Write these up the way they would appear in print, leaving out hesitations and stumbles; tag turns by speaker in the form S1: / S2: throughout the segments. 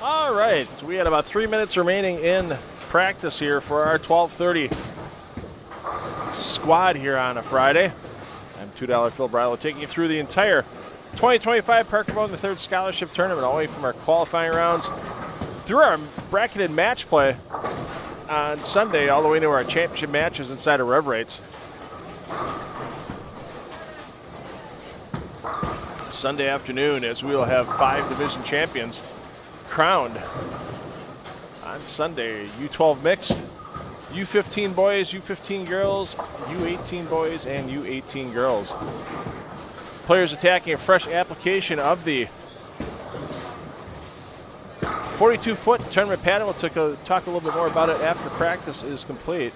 S1: All right, so we had about 3 minutes remaining in practice here for our 12:30 squad here on a Friday. I'm $2 Phil Bridle taking you through the entire 2025 Parker Bohn III Scholarship Tournament, all the way from our qualifying rounds through our bracketed match play on Sunday, all the way to our championship matches inside of Rev Rates. Sunday afternoon, as we will have 5 division champions crowned on Sunday. U12 mixed, U15 boys, U15 girls, U18 boys, and U18 girls. Players attacking a fresh application of the 42-foot tournament pattern. We'll talk a little bit more about it after practice is complete.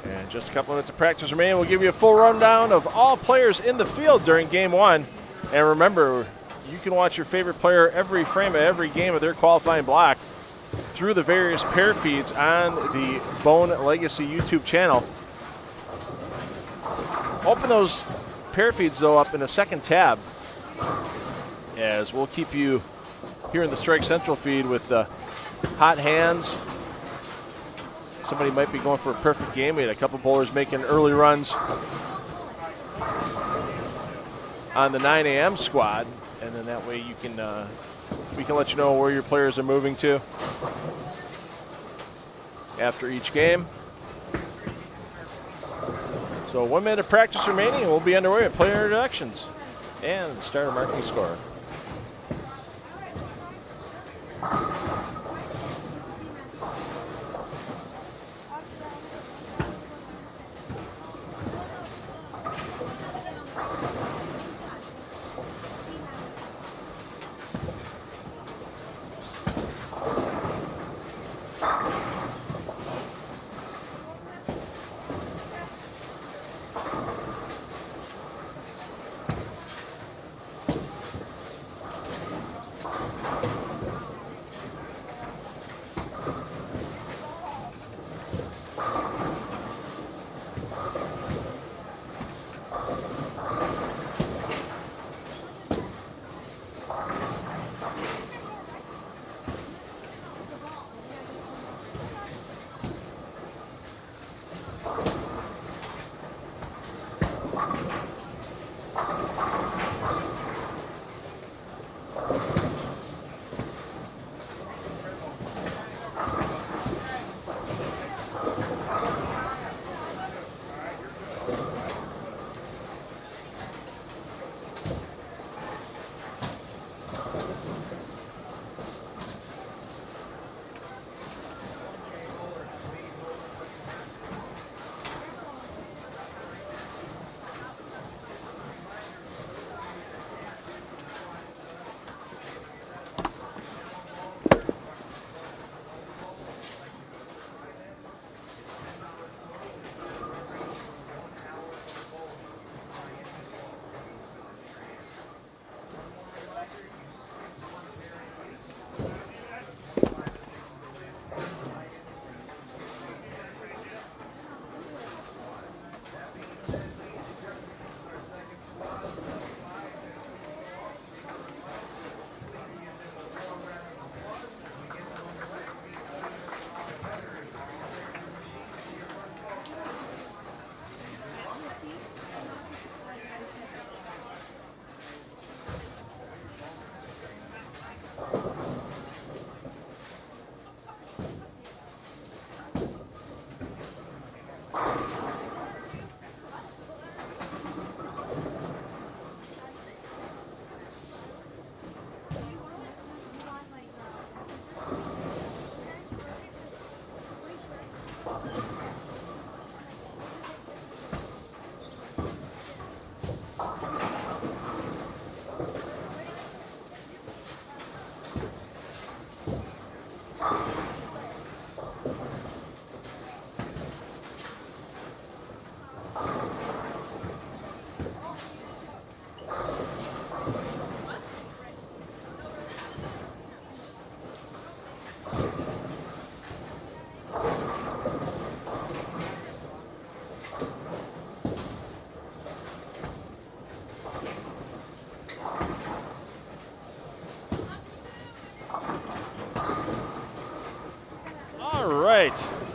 S1: And just a couple minutes of practice remaining. We'll give you a full rundown of all players in the field during game one. And remember, you can watch your favorite player every frame of every game of their qualifying block through the various pair feeds on the Bohn Legacy YouTube channel. Open those pair feeds, though, up in a second tab, as we'll keep you here in the Strike Central feed with the hot hands. Somebody might be going for a perfect game. We had a couple bowlers making early runs on the 9 a.m. squad, and then that way you can we can let you know where your players are moving to after each game. So 1 minute of practice remaining, and we'll be underway with player introductions and the starter marking score.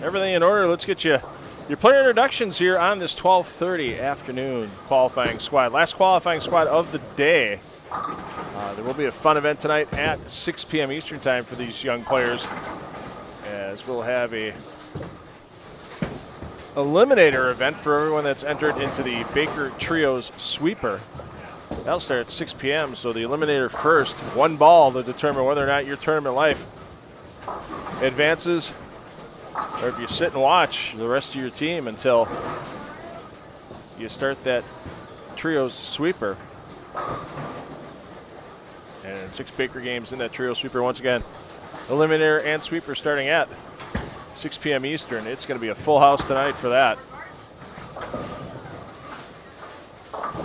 S1: everything in order. Let's get you your player introductions here on this 12:30 afternoon qualifying squad. Last qualifying squad of the day. There will be a fun event tonight at 6 p.m. Eastern time for these young players, as we'll have a eliminator event for everyone that's entered into the Baker Trios Sweeper. That'll start at 6 p.m., so the eliminator first, one ball to determine whether or not your tournament life advances, or if you sit and watch the rest of your team until you start that Trios Sweeper. And 6 Baker games in that Trio Sweeper once again. Eliminator and Sweeper starting at 6 p.m. Eastern. It's going to be a full house tonight for that.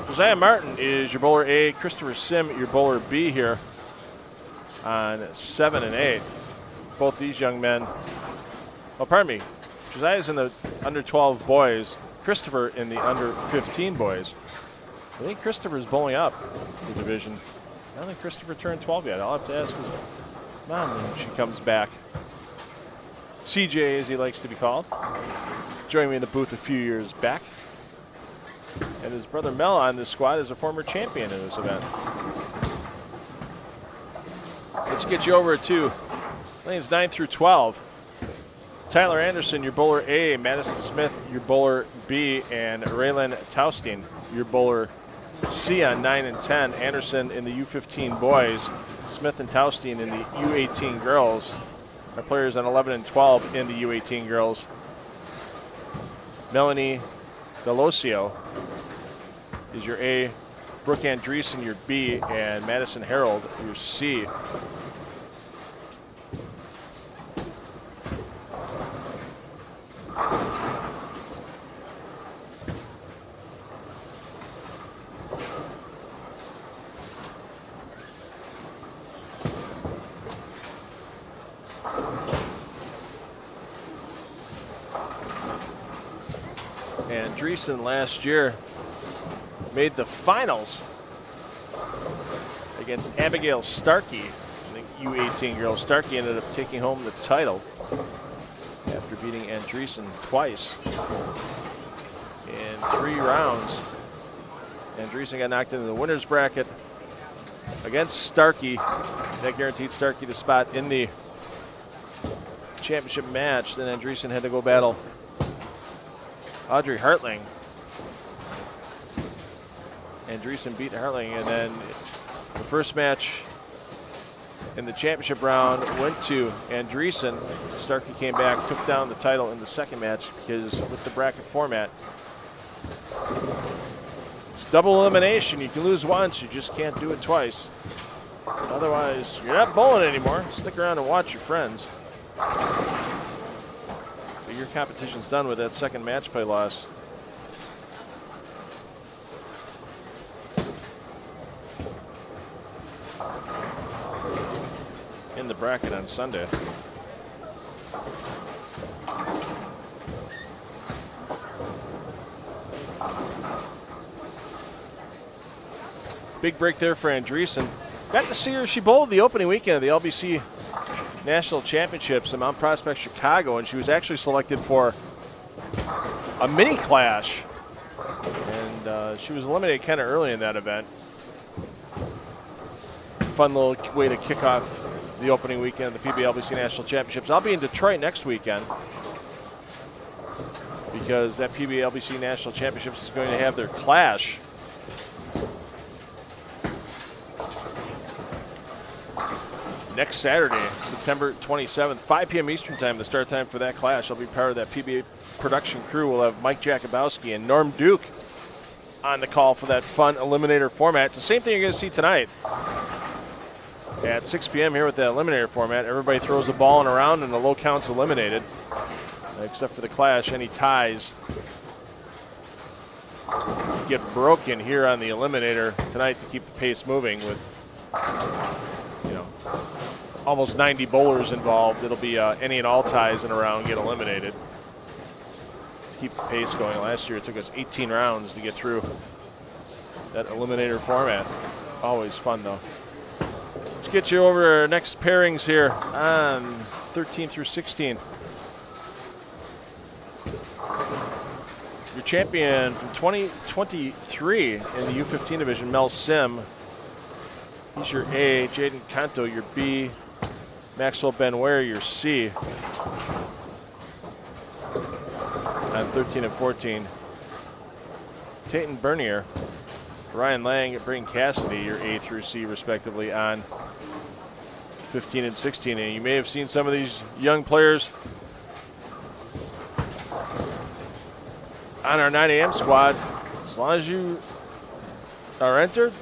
S1: Josiah Martin is your bowler A. Christopher Sim, your bowler B here on 7 and 8. Both these young men, oh, pardon me, Josiah's in the under 12 boys, Christopher in the under 15 boys. I think Christopher's bowling up the division. I don't think Christopher turned 12 yet. I'll have to ask his mom when she comes back. CJ, as he likes to be called, joined me in the booth a few years back. And his brother Mel on this squad is a former champion in this event. Let's get you over to lanes 9 through 12. Tyler Anderson, your bowler A. Madison Smith, your bowler B. And Raylan Taustin, your bowler C on 9 and 10. Anderson in the U15 boys. Smith and Taustin in the U18 girls. Our players on 11 and 12 in the U18 girls. Melanie Delosio is your A. Brooke Andreessen, your B. And Madison Harold, your C. Andreessen last year made the finals against Abigail Starkey, the U18 girl. Starkey ended up taking home the title after beating Andreessen twice in 3 rounds. Andreessen got knocked into the winner's bracket against Starkey. That guaranteed Starkey the spot in the championship match. Then Andreessen had to go battle Audrey Hartling. Andreessen beat Hartling, and then the first match in the championship round went to Andreessen. Starkey came back, took down the title in the second match because with the bracket format, it's double elimination. You can lose once, you just can't do it twice. Otherwise, you're not bowling anymore. Stick around and watch your friends. But your competition's done with that second match play loss. In the bracket on Sunday. Big break there for Andreessen. Got to see her. She bowled the opening weekend of the LBC National Championships in Mount Prospect, Chicago, and she was actually selected for a mini clash. And she was eliminated kind of early in that event. Fun little way to kick off the opening weekend of the PBIII National Championships. I'll be in Detroit next weekend because that PBIII National Championships is going to have their clash. Next Saturday, September 27th, 5 p.m. Eastern time, the start time for that clash. I'll be part of that PBA production crew. We'll have Mike Jakubowski and Norm Duke on the call for that fun eliminator format. It's the same thing you're going to see tonight at 6 p.m. here with the eliminator format. Everybody throws the ball in around and the low count's eliminated, except for the clash. Any ties get broken here on the eliminator tonight to keep the pace moving with, you know, almost 90 bowlers involved. It'll be any and all ties in a round get eliminated to keep the pace going. Last year it took us 18 rounds to get through that eliminator format. Always fun though. Let's get you over our next pairings here on 13 through 16. Your champion from 2023 in the U15 division, Mel Sim. He's your A. Jaden Canto, your B. Maxwell Benware, your C. On 13 and 14. Tayton Bernier, Ryan Lang, and Braden Cassidy, your A through C, respectively, on 15 and 16. And you may have seen some of these young players on our 9 a.m. squad. As long as you are entered,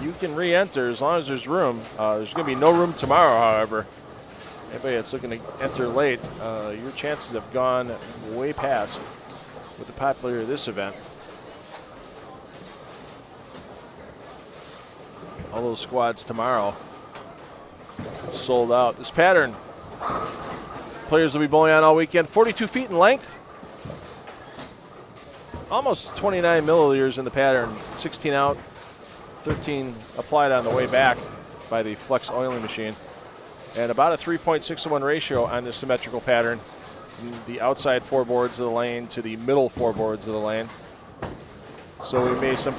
S1: you can re-enter as long as there's room. There's going to be no room tomorrow, however. Anybody that's looking to enter late, your chances have gone way past with the popularity of this event. All those squads tomorrow sold out. This pattern, players will be bowling on all weekend. 42 feet in length. Almost 29 milliliters in the pattern. 16 out, 13 applied on the way back by the flex oiling machine. And about a 3.6-to-1 ratio on this symmetrical pattern from the outside four boards of the lane to the middle four boards of the lane. So we may see some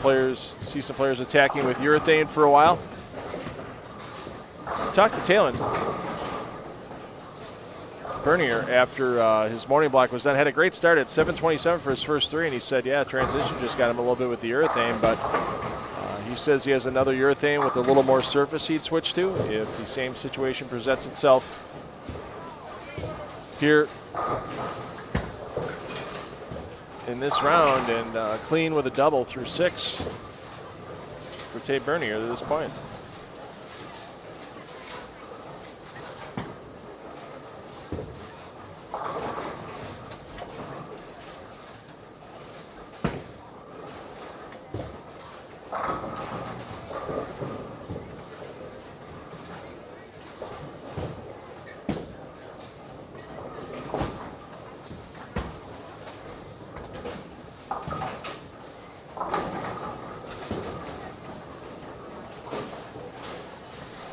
S1: players attacking with urethane for a while. Talk to Talon Bernier after his morning block was done. Had a great start at 7:27 for his first three, and he said, yeah, transition just got him a little bit with the urethane, but he says he has another urethane with a little more surface he'd switch to if the same situation presents itself here in this round, and clean with a double through 6 for Tate Bernier at this point.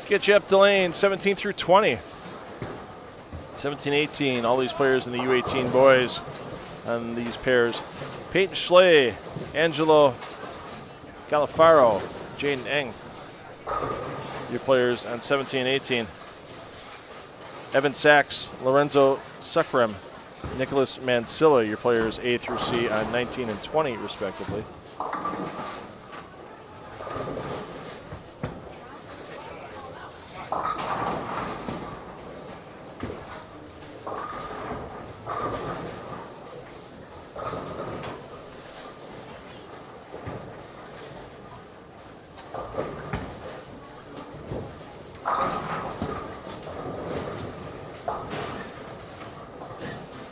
S1: Get you up to lane 17 through 20. 17, 18, all these players in the U18 boys on these pairs. Peyton Schley, Angelo Galafaro, Jaden Eng, your players on 17 and 18. Evan Sachs, Lorenzo Suckrem, Nicholas Mansilla, your players A through C on 19 and 20, respectively.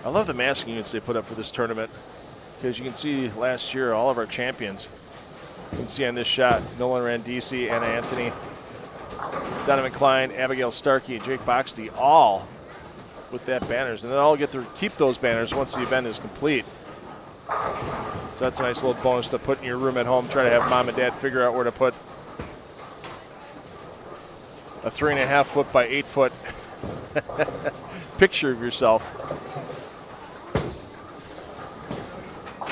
S1: I love the masking units they put up for this tournament, because you can see last year all of our champions. You can see on this shot Nolan Randisi, Anna Anthony, Donovan Klein, Abigail Starkey, and Jake Boxty, all with that banners, and they all get to keep those banners once the event is complete. So that's a nice little bonus to put in your room at home. Try to have mom and dad figure out where to put a 3.5 foot by 8 foot picture of yourself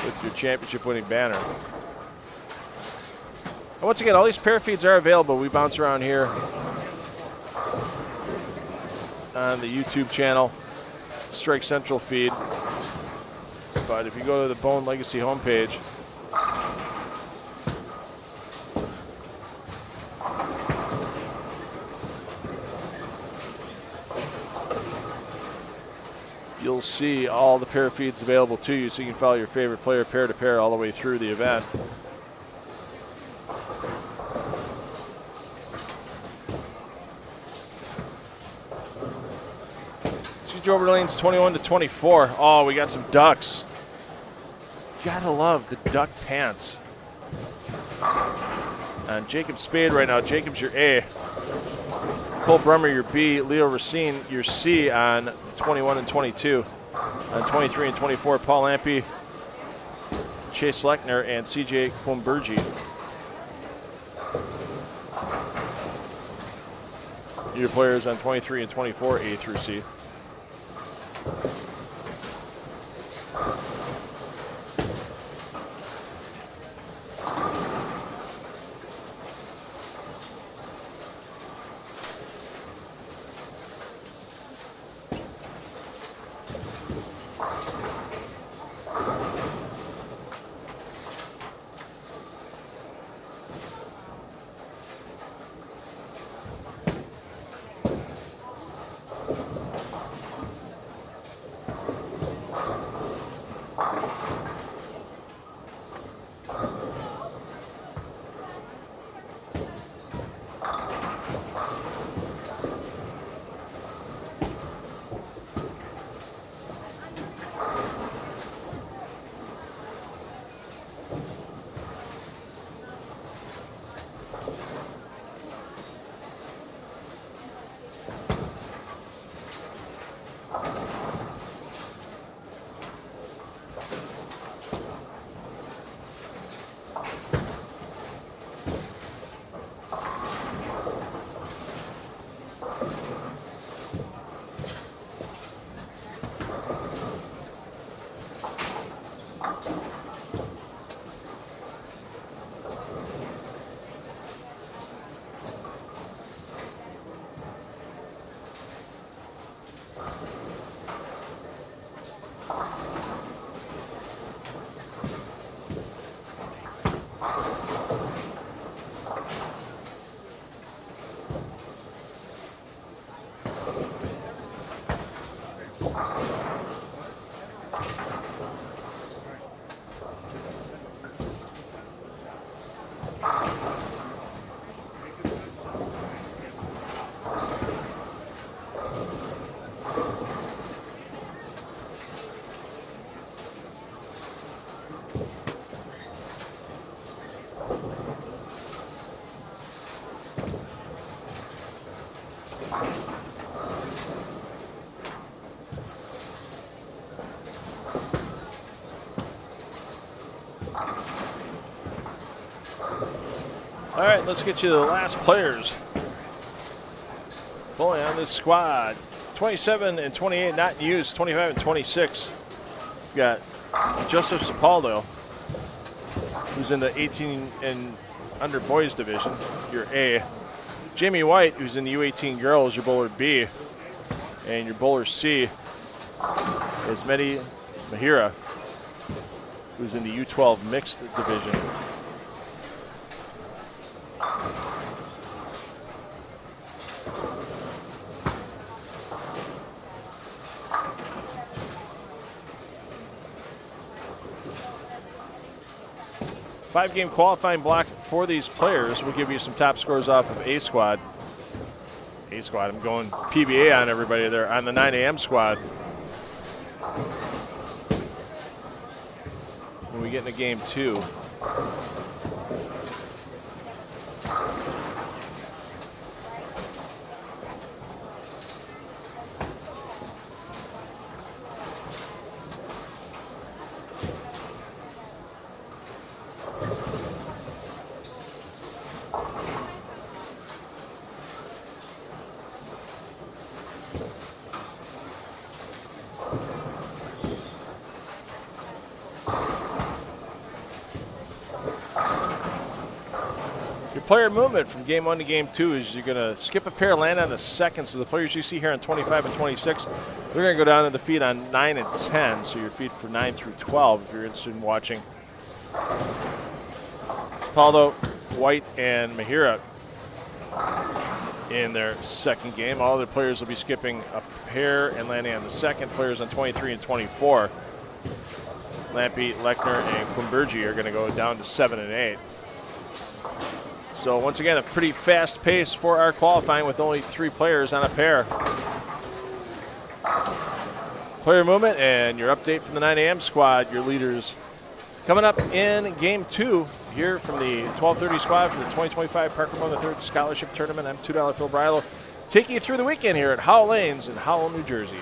S1: with your championship winning banner. And once again, all these pair feeds are available. We bounce around here on the YouTube channel, Strike Central feed. But if you go to the Bohn Legacy homepage, you'll see all the pair feeds available to you, so you can follow your favorite player pair to pair all the way through the event. Over lanes 21 to 24. Oh, we got some ducks. Gotta love the duck pants. And Jacob Spade right now. Jacob's your A. Cole Brummer your B. Leo Racine your C on 21 and 22. On 23 and 24, Paul Lampy, Chase Lechner, and CJ Kwombergi. Your players on 23 and 24, A through C. All right, let's get you the last players. Boy, on this squad, 27 and 28 not in use, 25 and 26. We've got Joseph Sepaldo, who's in the 18 and under boys division, your A. Jamie White, who's in the U18 girls, your bowler B. And your bowler C is Mehdi Mahira, who's in the U12 mixed division. Five-game qualifying block for these players. We'll give you some top scores off of A squad. A squad, I'm going PBA on everybody there on the 9 a.m. squad. When we get into game 2. Player movement from game 1 to game 2 is you're going to skip a pair, land on the second. So the players you see here on 25 and 26, they're going to go down to the feet on 9 and 10. So your feet for 9 through 12 if you're interested in watching. Sepaldo, White, and Mahira in their second game. All other players will be skipping a pair and landing on the second. Players on 23 and 24, Lampy, Lechner, and Quimbergi are going to go down to 7 and 8. So once again, a pretty fast pace for our qualifying with only 3 players on a pair. Player movement and your update from the 9 a.m. squad, your leaders. Coming up in game 2 here from the 1230 squad for the 2025 Parker Bohn III Scholarship Tournament. I'm $2 Phil Brylo, taking you through the weekend here at Howell Lanes in Howell, New Jersey.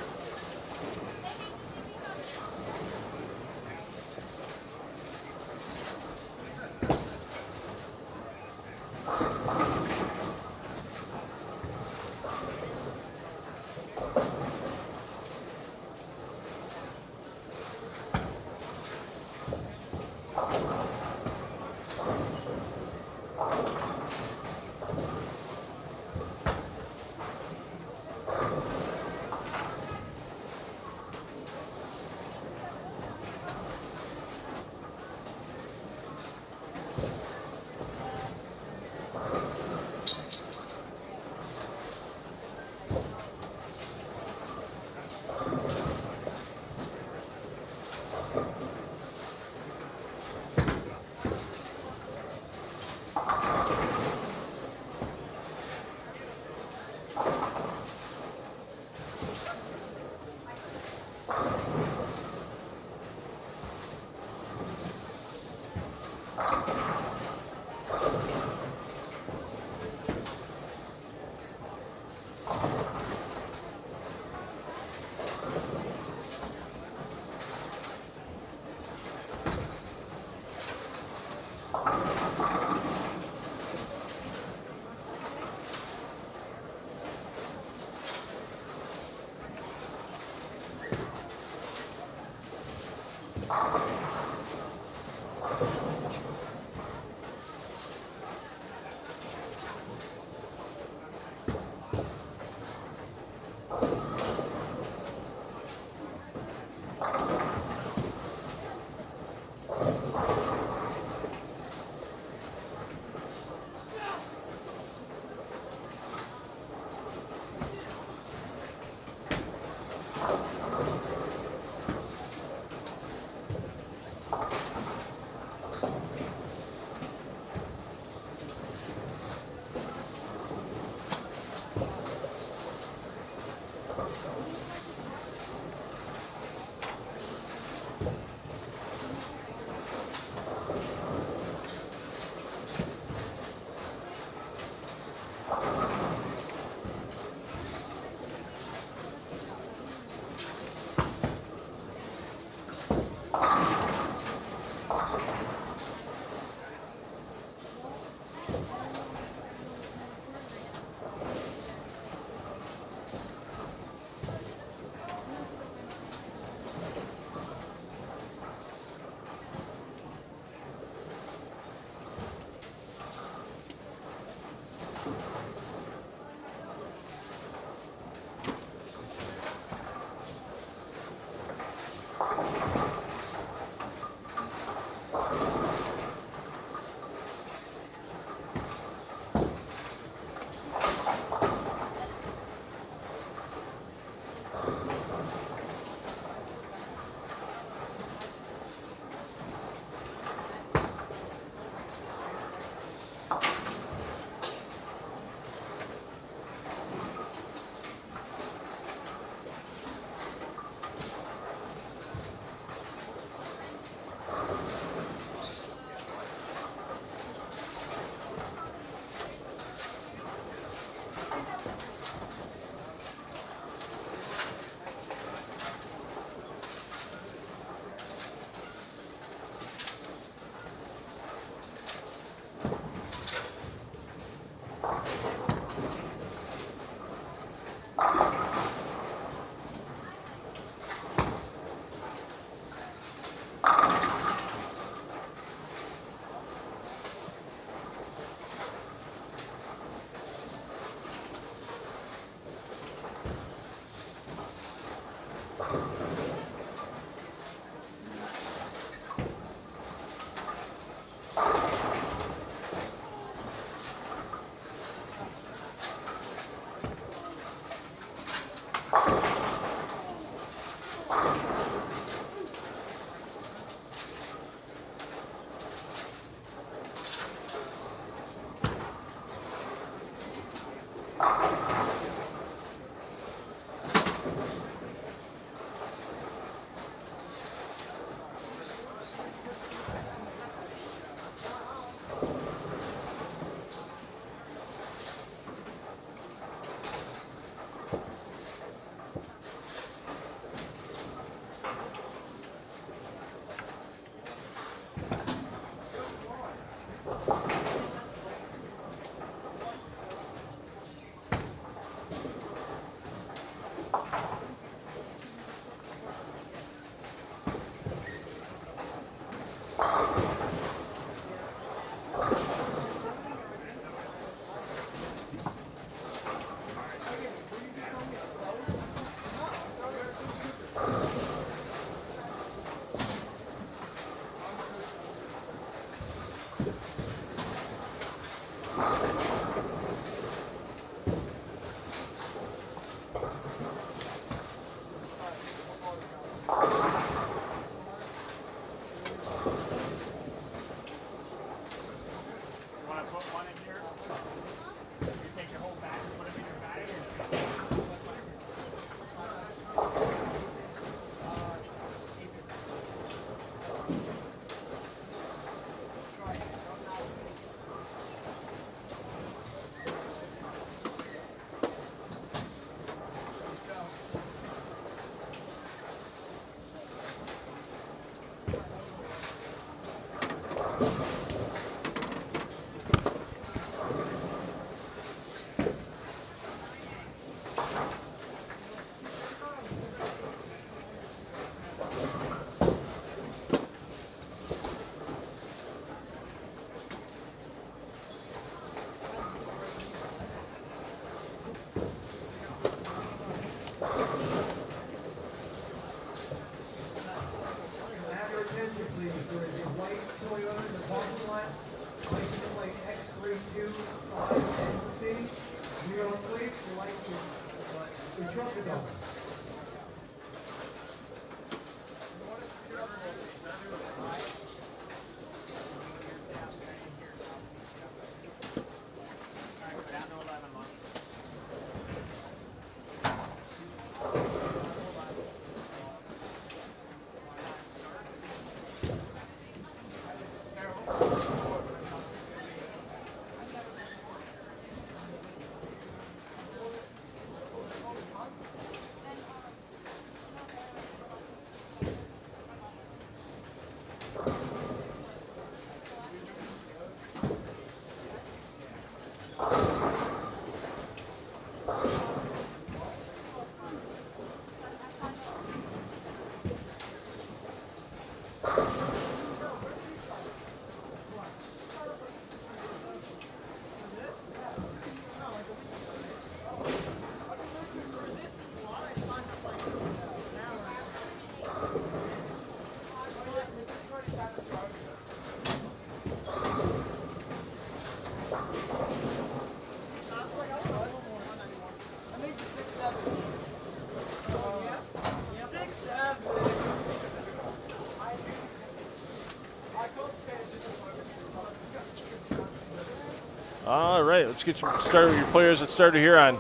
S1: All right, let's get you started with your players that started here on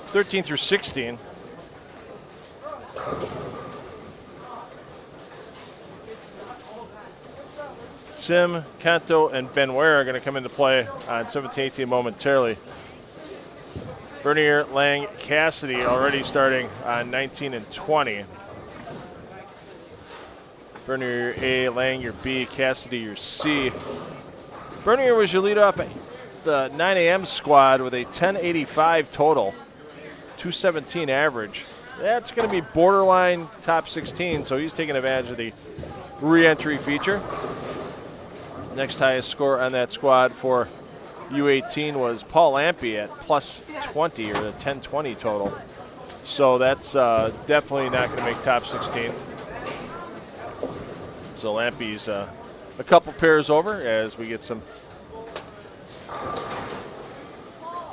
S1: 13 through 16. Sim, Kanto, and Benoit are going to come into play on 17-18 momentarily. Bernier, Lang, Cassidy already starting on 19 and 20. Bernier your A, Lang your B, Cassidy your C. Bernier was your lead off the 9 a.m. squad with a 1085 total, 217 average. That's going to be borderline top 16, so he's taking advantage of the re-entry feature. Next highest score on that squad for U18 was Paul Lampy at plus 20, or the 1020 total. So that's definitely not going to make top 16. So Lampy's a couple pairs over as we get some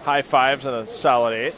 S1: high fives and a solid 8.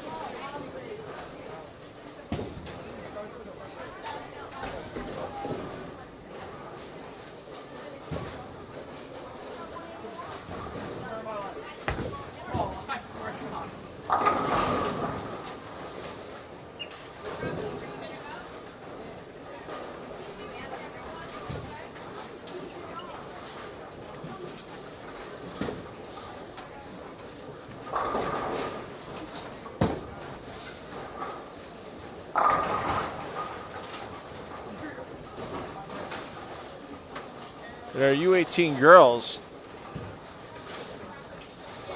S1: In our U18 girls,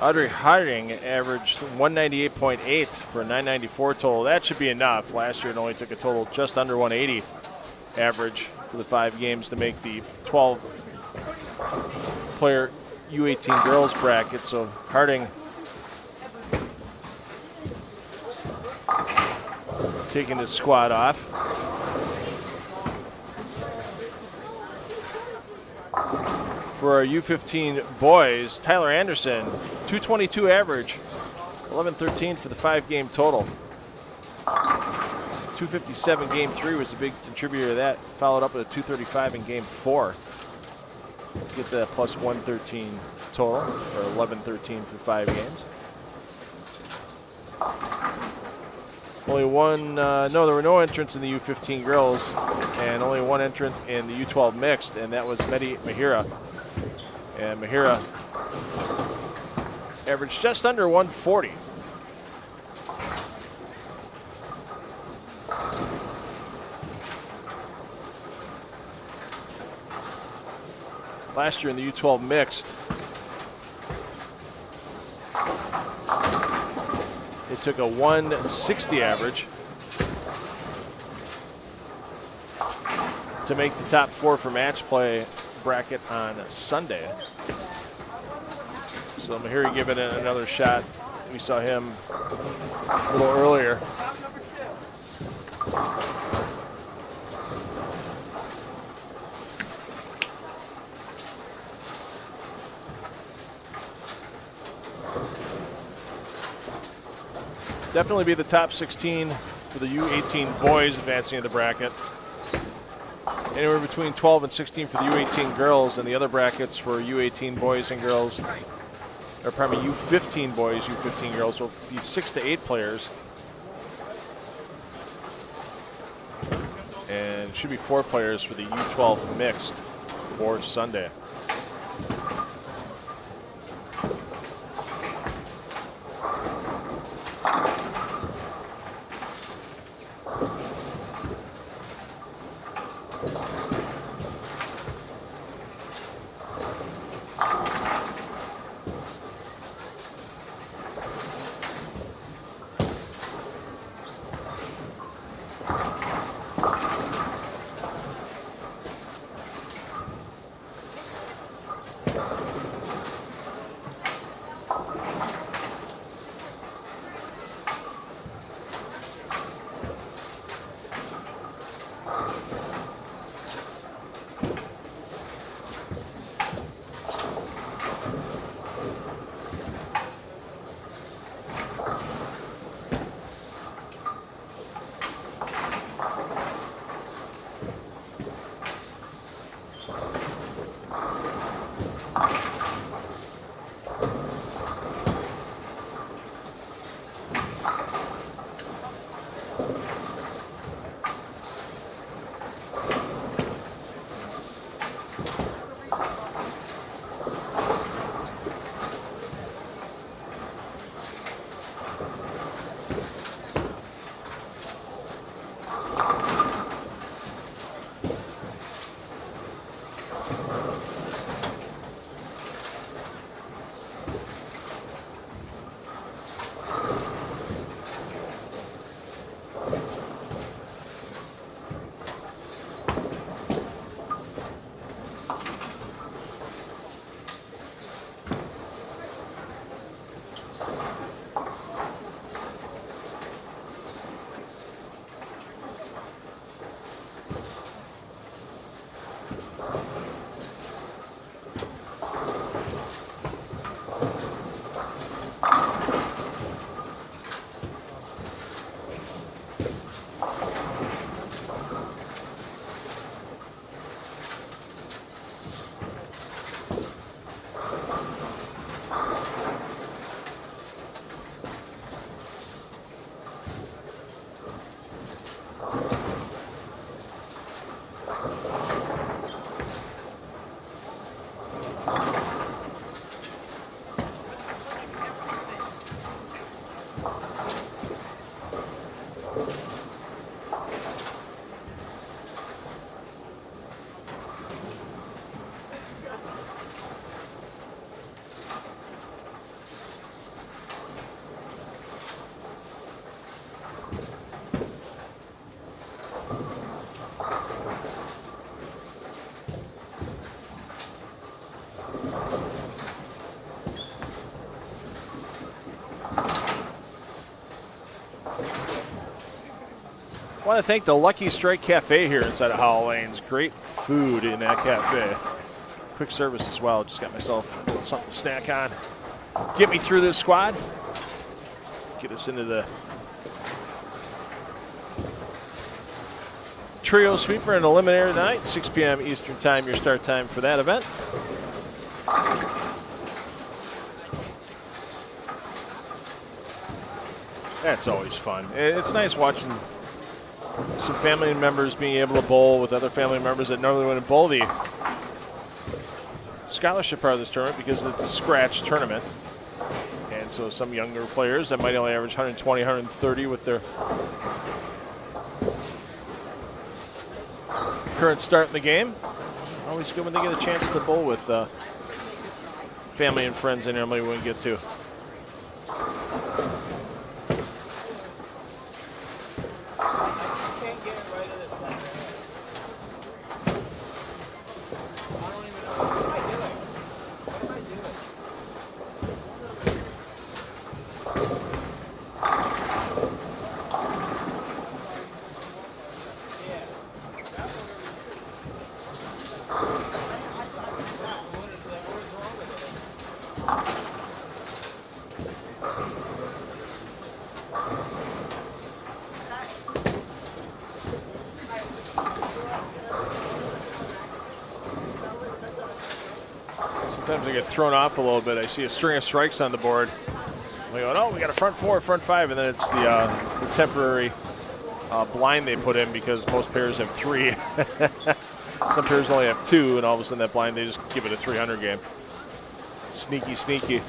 S1: Audrey Harding averaged 198.8 for a 994 total. That should be enough. Last year it only took a total just under 180 average for the 5 games to make the 12-player U18 girls bracket. So Harding taking the squad off. For our U15 boys, Tyler Anderson, 222 average, 11-13 for the 5-game total. 257 game 3 was a big contributor to that, followed up with a 235 in game 4. Get the plus 113 total, or 11-13 for 5 games. Only one, no, there were no entrants in the U15 girls, and only one entrant in the U12 mixed, and that was Mehdi Mahira. And Mahira averaged just under 140. Last year in the U12 mixed, it took a 160 average to make the top 4 for match play bracket on Sunday. So Mahiri giving it another shot. We saw him a little earlier. Definitely be the top 16 for the U18 boys advancing in the bracket. Anywhere between 12 and 16 for the U18 girls, and the other brackets for U18 boys and girls, or probably U15 boys, U15 girls, will be 6 to 8 players. And should be 4 players for the U12 mixed for Sunday. I want to thank the Lucky Strike Cafe here inside of Howell Lanes. Great food in that cafe. quick service as well. Just got myself a little something to snack on. Get me through this squad. Get us into the trio sweeper and eliminator tonight. 6 p.m. Eastern time, your start time for that event. That's always fun. It's nice watching some family members being able to bowl with other family members that normally wouldn't bowl the scholarship part of this tournament because it's a scratch tournament. And so some younger players that might only average 120, 130 with their current start in the game. Always good when they get a chance to bowl with family and friends they normally wouldn't get to. Sometimes I get thrown off a little bit. I see a string of strikes on the board. I go, no, we got a front four, front five, and then it's the temporary blind they put in because most pairs have 3. Some pairs only have 2, and all of a sudden that blind, they just give it a 300 game. Sneaky, sneaky.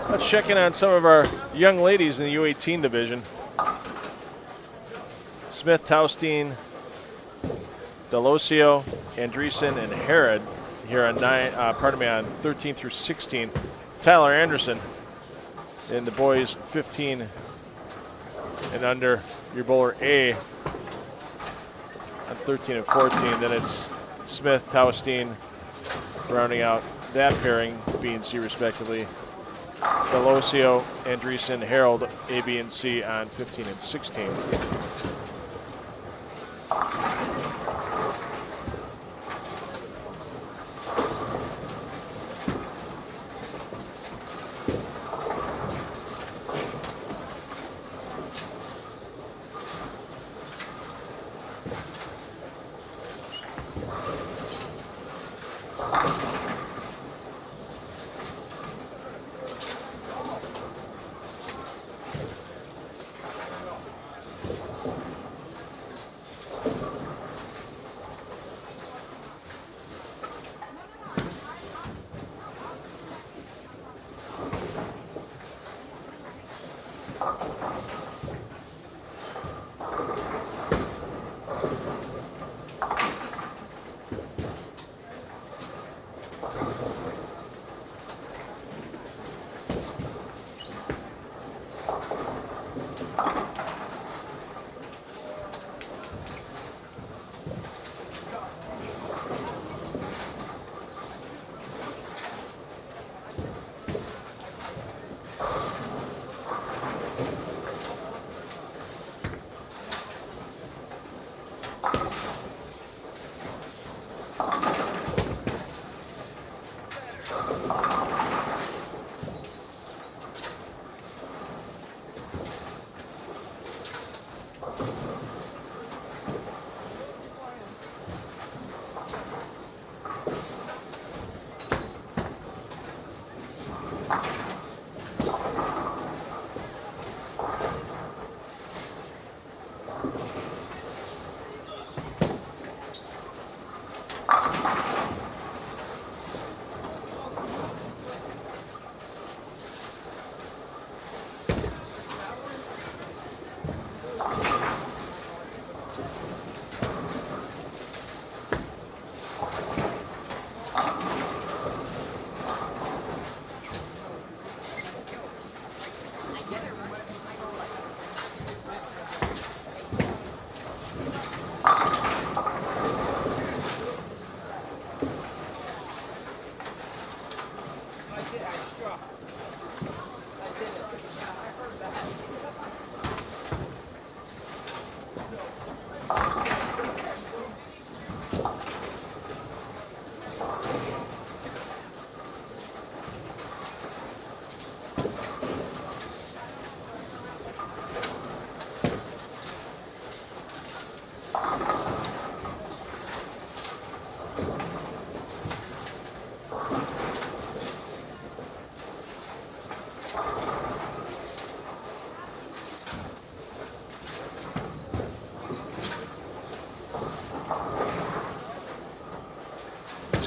S1: Let's check in on some of our young ladies in the U18 division. Smith, Taustein, Delosio, Andreessen, and Herod here on on 13 through 16. Tyler Anderson in the boys 15 and under, your bowler A on 13 and 14. Then it's Smith, Taustein rounding out that pairing, B and C respectively. Delosio, Andreessen, Harold, A, B, and C on 15 and 16.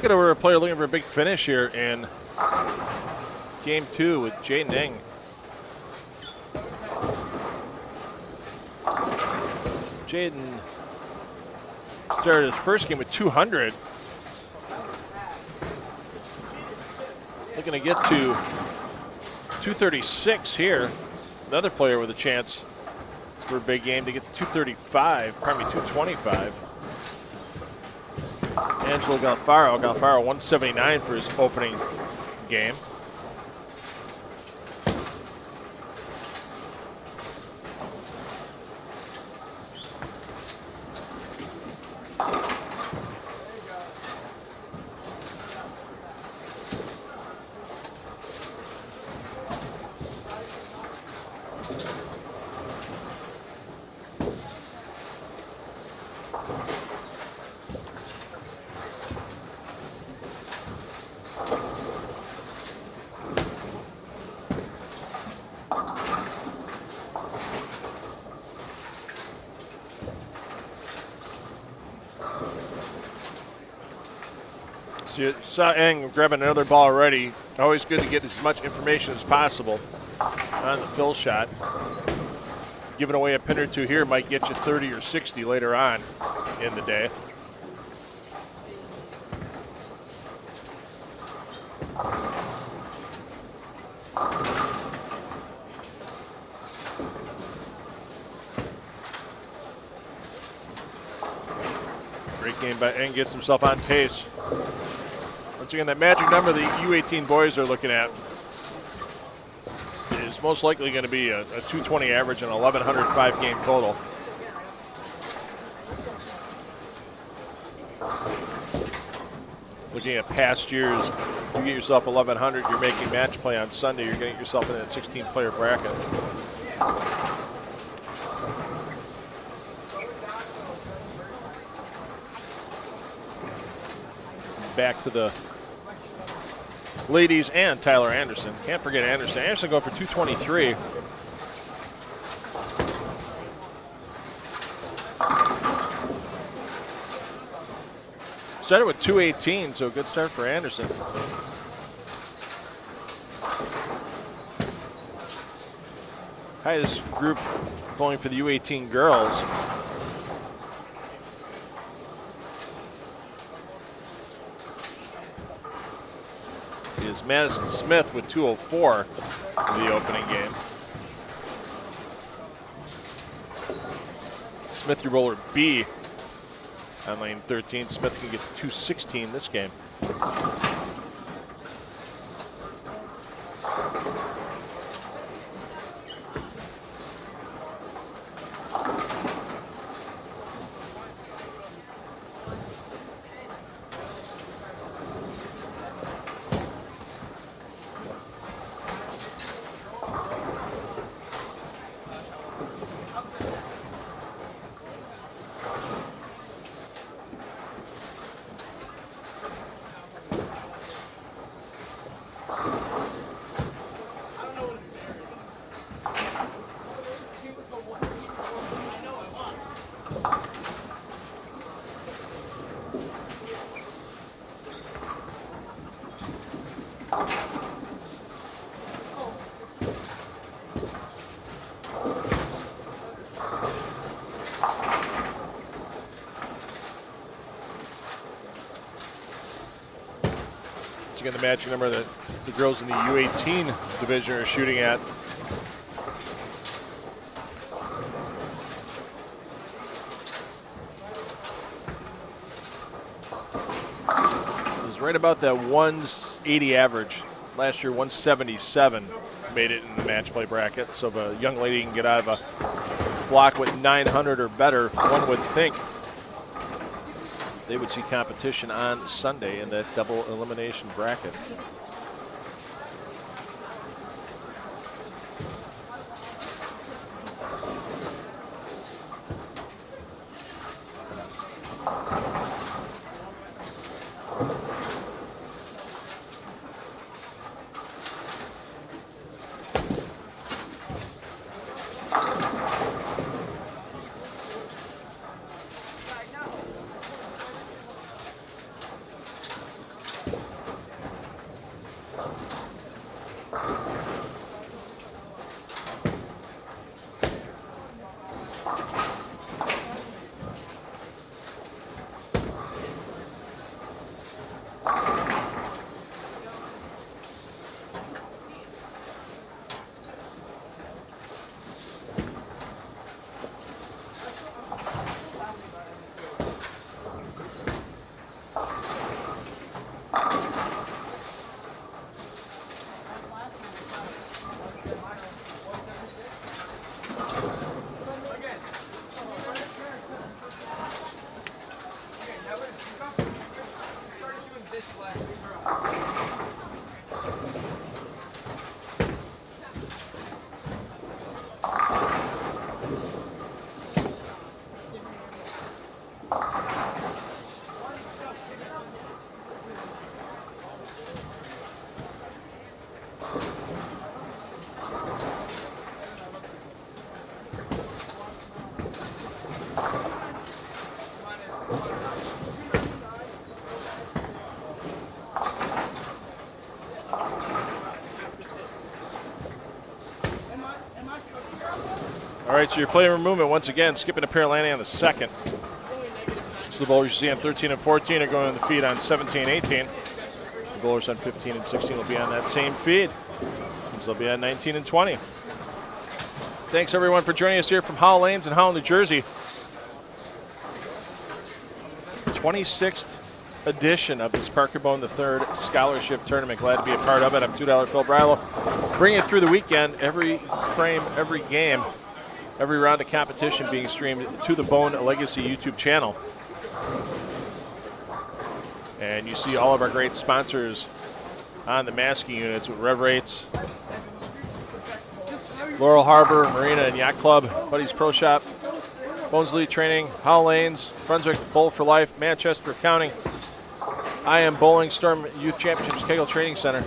S1: looking over a player looking for a big finish here in game 2 with Jaden Ing. Jaden started his first game with 200. Looking to get to 236 here. Another player with a chance for a big game to get to 235, probably 225. Angelo Galfaro. Galfaro 179 for his opening game. So you saw Eng grabbing another ball already. Always good to get as much information as possible on the fill shot. Giving away a pin or two here might get you 30 or 60 later on in the day. Great game by Eng, gets himself on pace. Once again, that magic number the U18 boys are looking at is most likely going to be a 220 average and 1,105 game total. Looking at past years, you get yourself 1,100, you're making match play on Sunday, you're getting yourself in that 16-player bracket. Back to the ladies and Tyler Anderson. Can't forget Anderson. Anderson going for 223. Started with 218, so a good start for Anderson. Highest group going for the U18 girls. Is Madison Smith with 204 for the opening game. Smith, your roller B on lane 13. Smith can get to 216 this game. Again, the matching number that the girls in the U18 division are shooting at. It was right about that 180 average. Last year, 177 made it in the match play bracket. So if a young lady can get out of a block with 900 or better, one would think they would see competition on Sunday in that double elimination bracket. All right, so your player movement once again, skipping a pair landing on the second. So the bowlers you see on 13 and 14 are going on the feed on 17 and 18. The bowlers on 15 and 16 will be on that same feed, since they'll be on 19 and 20. Thanks everyone for joining us here from Howell Lanes in Howell, New Jersey. 26th edition of this Parker Bohn III Scholarship Tournament. Glad to be a part of it. I'm $2 Phil Brylo. Bring it through the weekend, every frame, every game, every round of competition being streamed to the Bohn Legacy YouTube channel. And you see all of our great sponsors on the masking units with Rev Rates, Laurel Harbor, Marina and Yacht Club, Buddy's Pro Shop, Bohn's Elite Training, Howell Lanes, Brunswick Bowl for Life, Manchester Accounting, I Am Bowling, Storm Youth Championships, Kegel Training Center.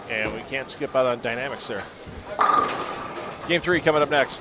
S1: And we can't skip out on Dynamics there. Game 3 coming up next.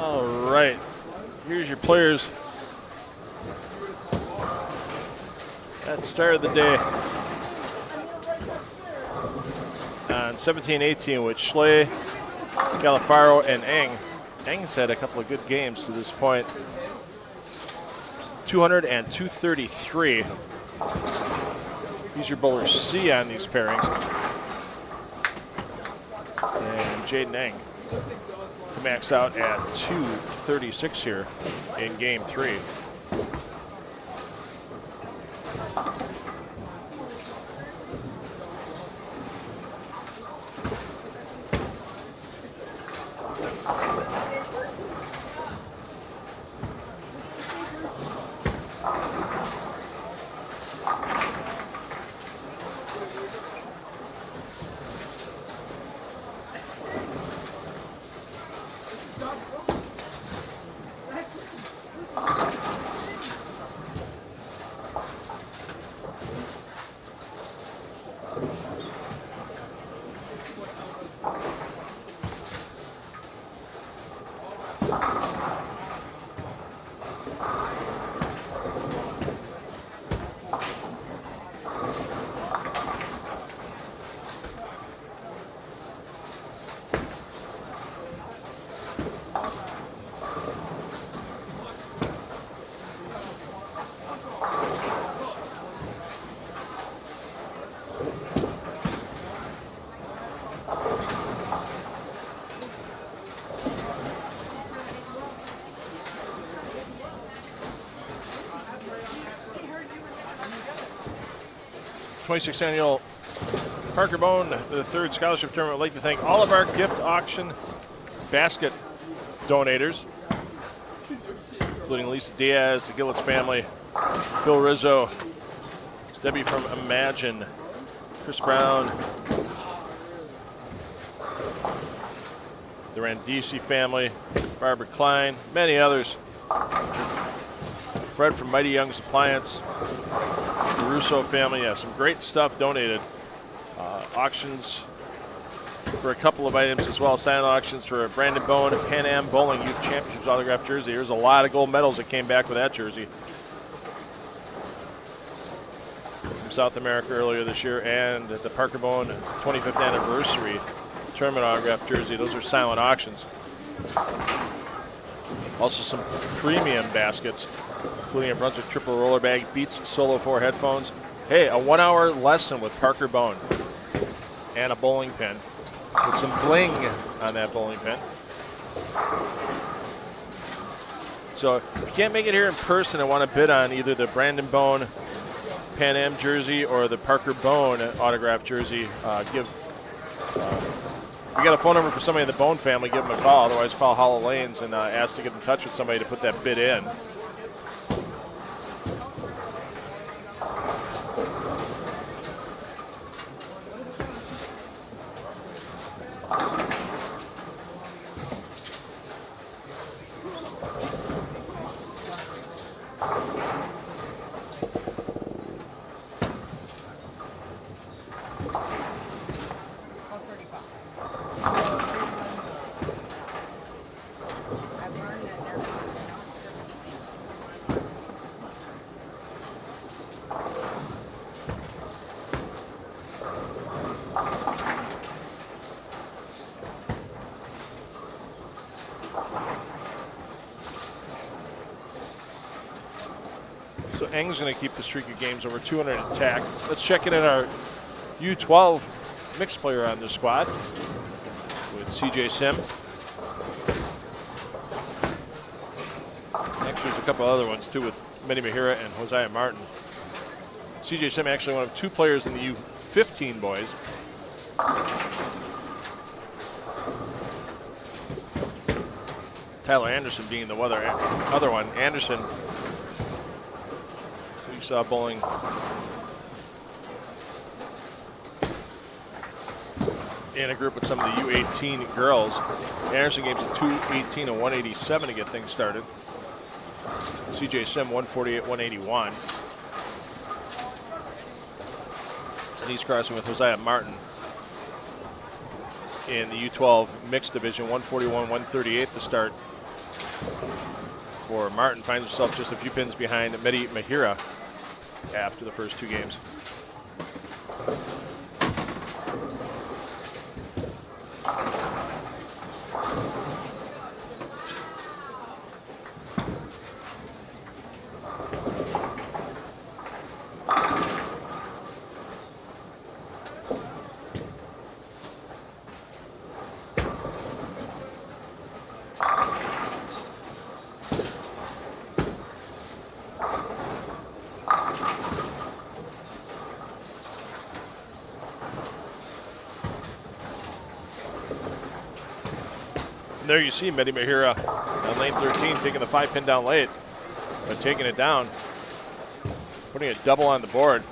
S1: All right, here's your players that started the day on 17-18 with Schley, Galafaro, and Eng. Eng's had a couple of good games to this point. 200 and 233. He's your bowler C on these pairings. And Jaden Eng maxed out at 236 here in game 3. '26th annual Parker Bohn, the third scholarship tournament. I'd like to thank all of our gift auction basket donators, including Lisa Diaz, the Gillett family, Phil Rizzo, Debbie from Imagine, Chris Brown, the Randisi family, Barbara Klein, many others. Fred from Mighty Young's Appliance, the Russo family. Yeah, some great stuff donated. Auctions for a couple of items as well. Silent auctions for Brandon Bohn, Pan Am Bowling Youth Championships autographed jersey. There's a lot of gold medals that came back with that jersey from South America earlier this year, and the Parker Bohn 25th anniversary tournament autographed jersey. Those are silent auctions. Also some premium baskets, including a Brunswick triple roller bag, Beats Solo 4 headphones. Hey, a 1-hour lesson with Parker Bohn, and a bowling pin with some bling on that bowling pin. So if you can't make it here in person and want to bid on either the Brandon Bohn Pan Am jersey or the Parker Bohn autographed jersey, if you got a phone number for somebody in the Bohn family, give them a call. Otherwise, call Hollow Lanes and ask to get in touch with somebody to put that bid in. So Eng's going to keep the streak of games over 200 intact. Let's check in on our U12 mixed player on the squad with CJ Sim. Actually, there's a couple other ones too with Manny Mahira and Josiah Martin. CJ Sim actually one of 2 players in the U15 boys. Tyler Anderson being the other one. Anderson, we saw bowling in a group with some of the U18 girls. Anderson games a 218 and 187 to get things started. CJ Sim 148, 181. And he's crossing with Josiah Martin in the U12 mixed division, 141, 138 to start. For Martin, finds himself just a few pins behind Mehdi Mahira after the first 2 games. There you see Mehdi Mahira on lane 13 taking the 5-pin down late, but taking it down, putting a double on the board.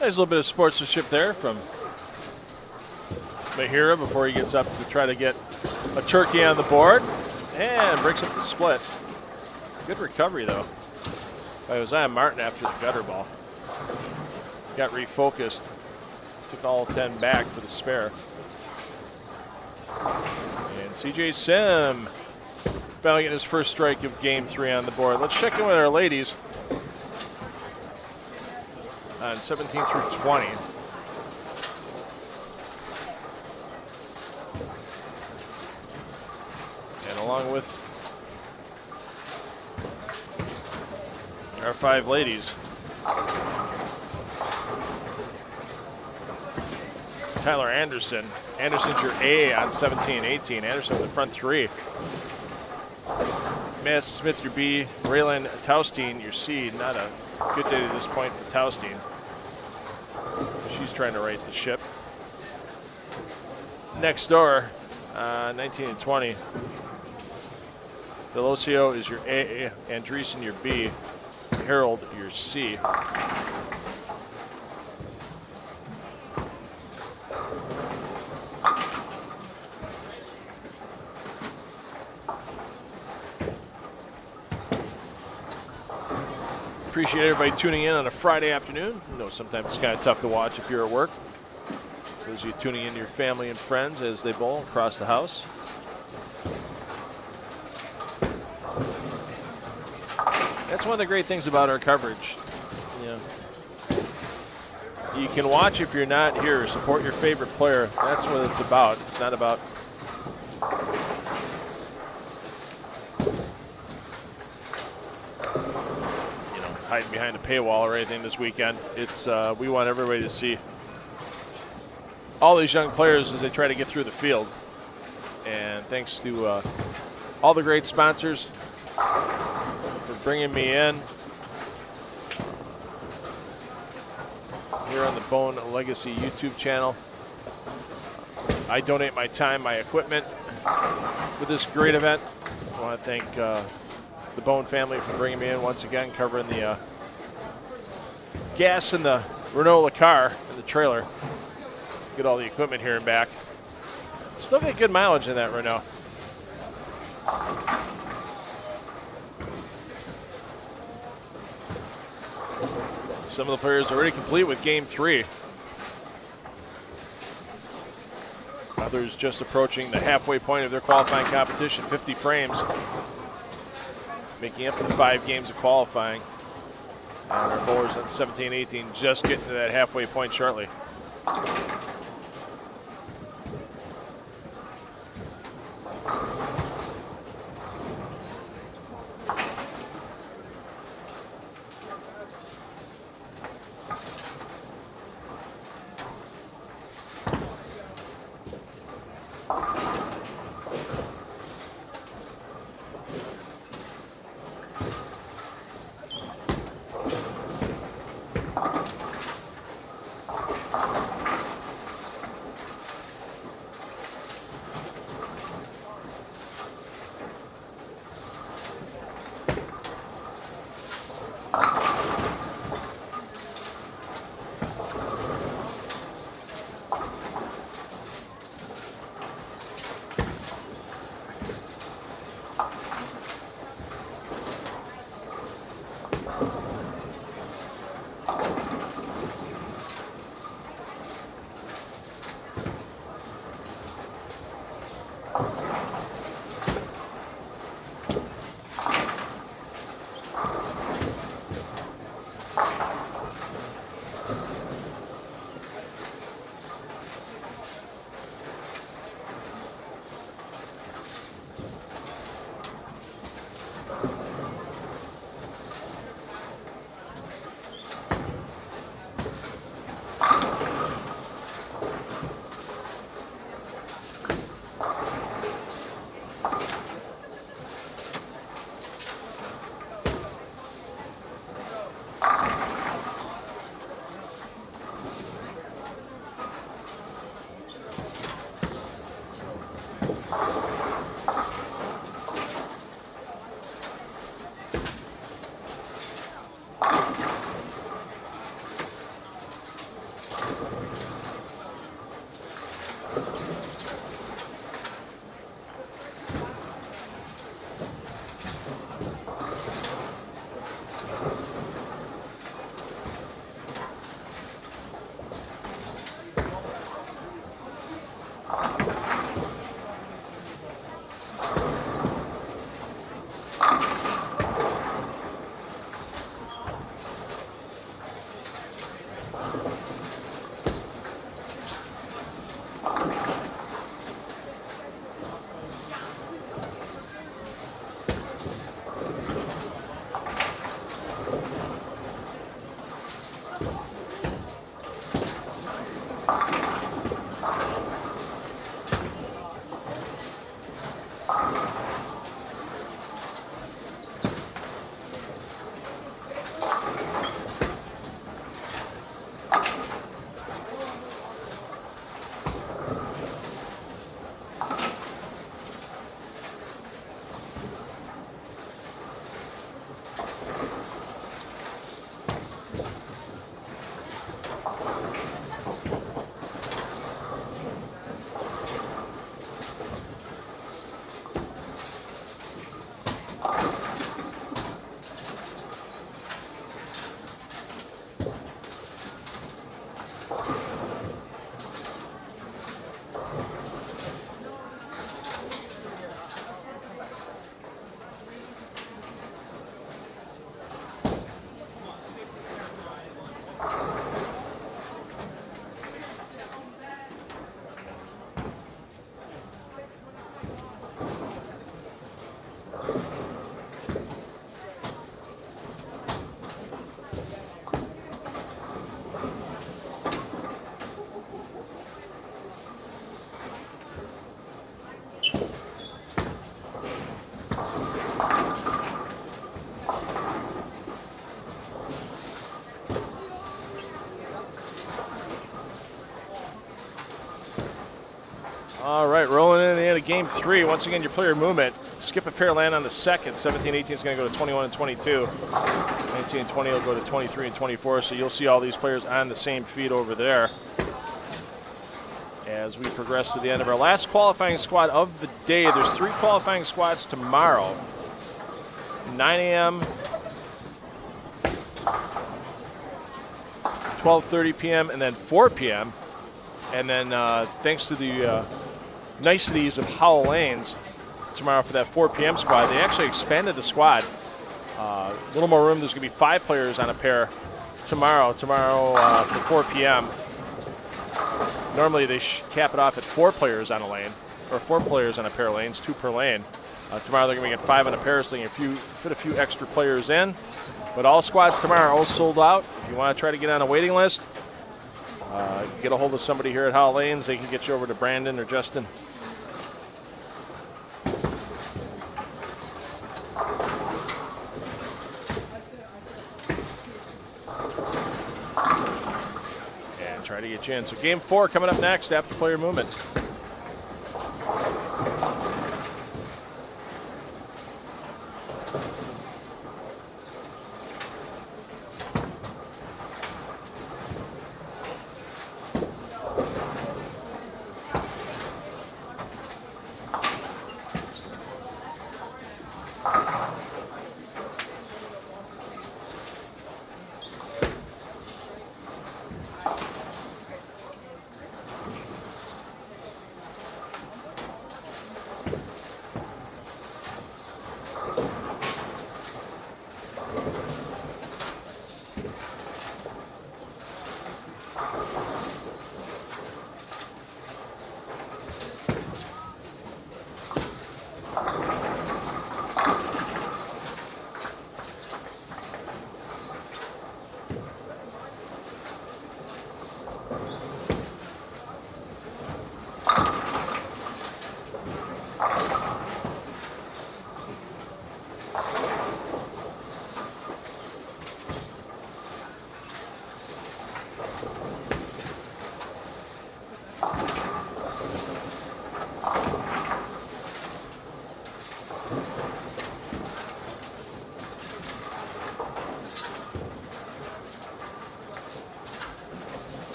S1: Nice little bit of sportsmanship there from Mahira before he gets up to try to get a turkey on the board and breaks up the split. Good recovery though by Josiah Martin after the gutter ball. Got refocused, took all 10 back for the spare. And CJ Sim finally getting his first strike of game 3 on the board. Let's check in with our ladies on 17 through 20. And along with our 5 ladies, Tyler Anderson. Anderson's your A on 17, 18. Anderson in the front 3. Matt Smith your B. Raylan Taustein your C. Not a good day to this point for Taustein. She's trying to right the ship. Next door, 19 and 20. Delosio is your A. Andreessen your B. Harold your C. Appreciate everybody tuning in on a Friday afternoon. I know sometimes it's kind of tough to watch if you're at work. Those of you tuning in your family and friends as they bowl across the house. That's one of the great things about our coverage. You can watch if you're not here. Support your favorite player. That's what it's about. It's not about hiding behind a paywall or anything this weekend. It's we want everybody to see all these young players as they try to get through the field. And thanks to all the great sponsors for bringing me in here on the Bohn Legacy YouTube channel. I donate my time, my equipment for this great event. I want to thank the Bohn family for bringing me in once again, covering the gas in the Renault car in the trailer. Get all the equipment here and back. Still get good mileage in that Renault. Some of the players already complete with game 3. Others just approaching the halfway point of their qualifying competition, 50 frames. Making up the 5 games of qualifying. And our bowlers on 17, 18 just getting to that halfway point shortly. game 3. Once again, your player movement. Skip a pair, land on the second. 17, 18 is going to go to 21 and 22. 19 and 20 will go to 23 and 24. So you'll see all these players on the same feed over there as we progress to the end of our last qualifying squad of the day. There's 3 qualifying squads tomorrow. 9 a.m., 12:30 p.m., and then 4 p.m. And then thanks to the niceties of Howell Lanes tomorrow for that 4 p.m. squad, they actually expanded the squad. A little more room. There's going to be 5 players on a pair tomorrow for 4 p.m. Normally they cap it off at 4 players on a lane, or 4 players on a pair of lanes, 2 per lane. Tomorrow they're going to get 5 on a pair, so they can fit a few extra players in. But all squads tomorrow are all sold out. If you want to try to get on a waiting list, get a hold of somebody here at Howell Lanes. They can get you over to Brandon or Justin. And try to get you in. So game 4 coming up next after player movement.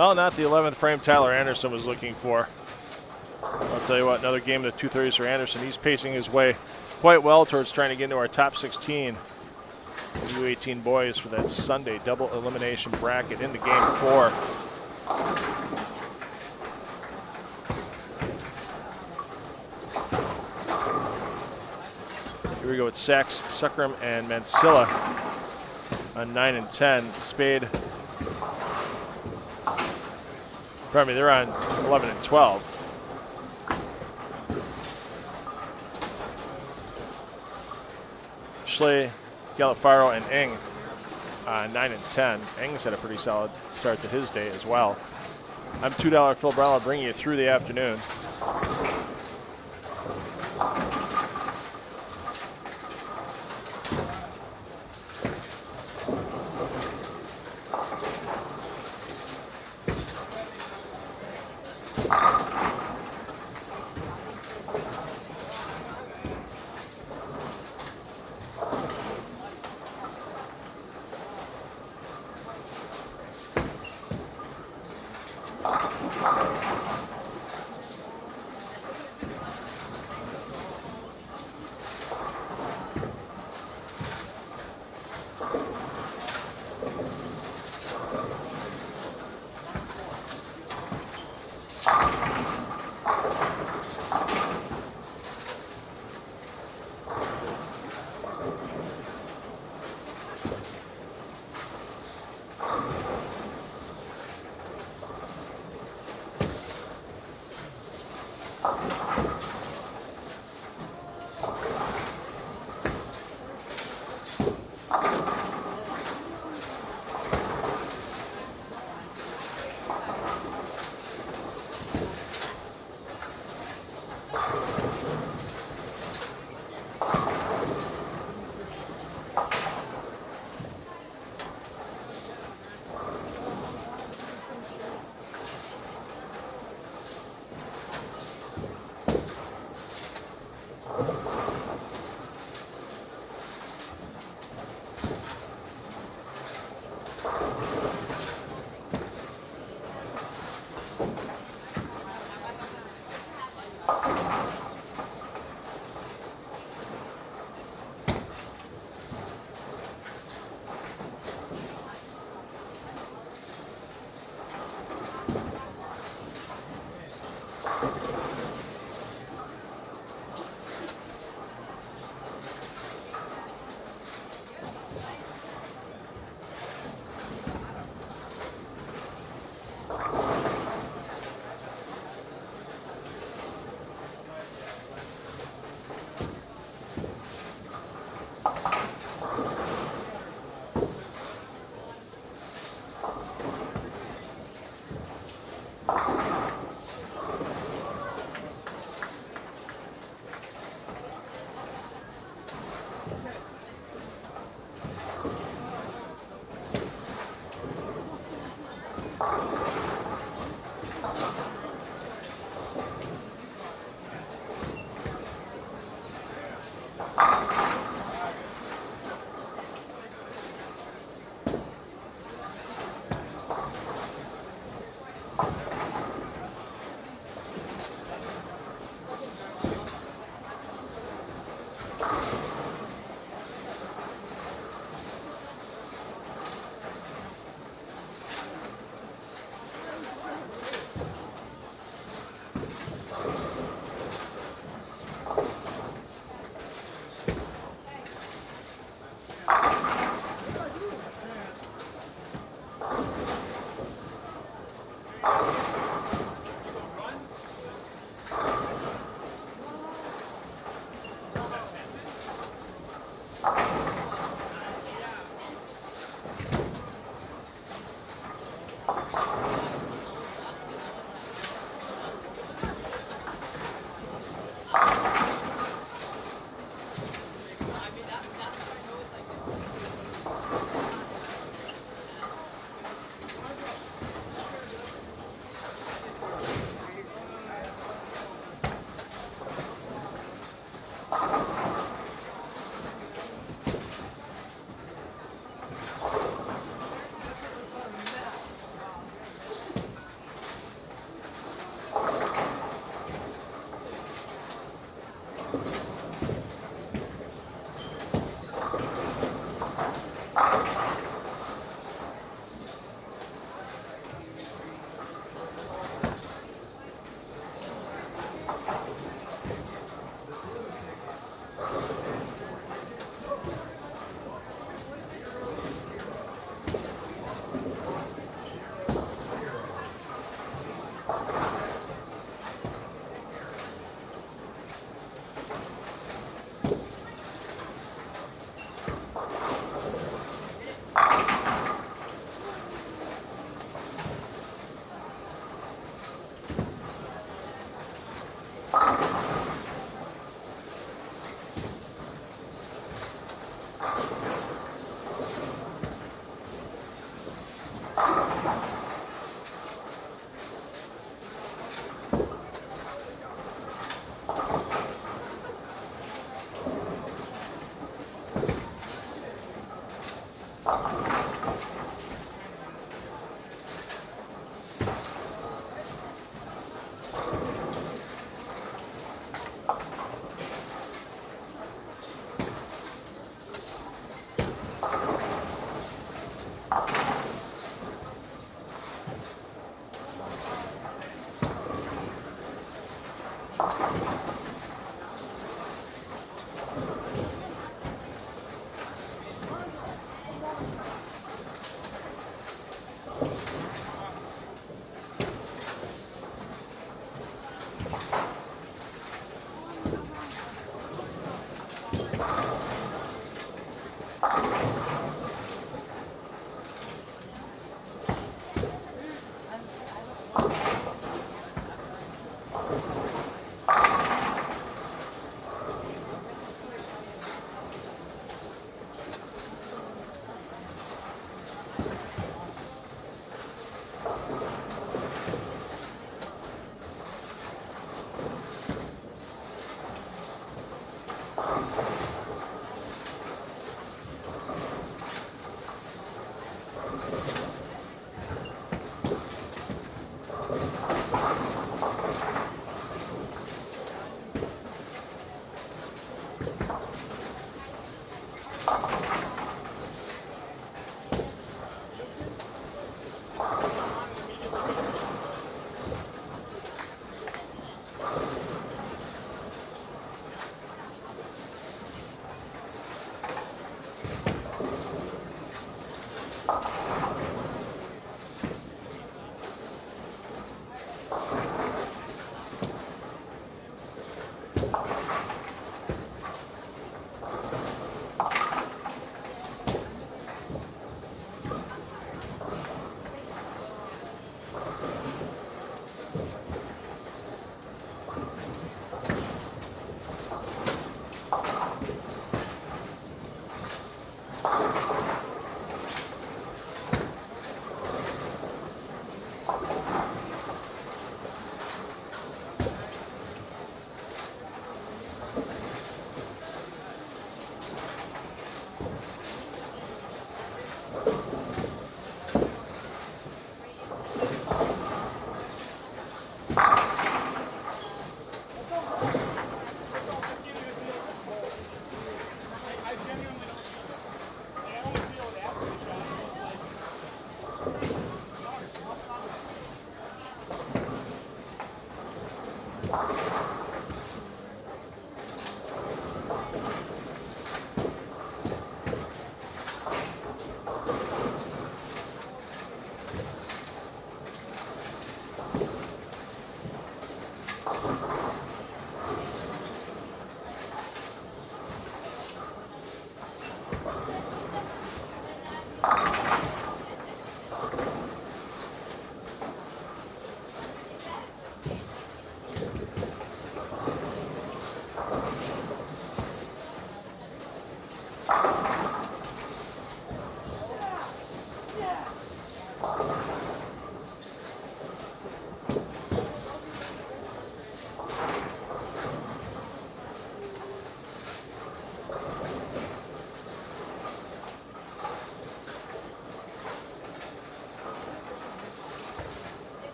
S1: Well, not the 11th frame Tyler Anderson was looking for. I'll tell you what, another game of the 230s for Anderson. He's pacing his way quite well towards trying to get into our top 16 U18 boys for that Sunday double elimination bracket into game 4. Here we go with Sachs, Suckram, and Mansilla on 9 and 10. Spade, pardon me, they're on 11 and 12. Schley, Galafaro, and Eng 9 and 10. Eng's had a pretty solid start to his day as well. I'm $2 Phil Brella, bringing you through the afternoon.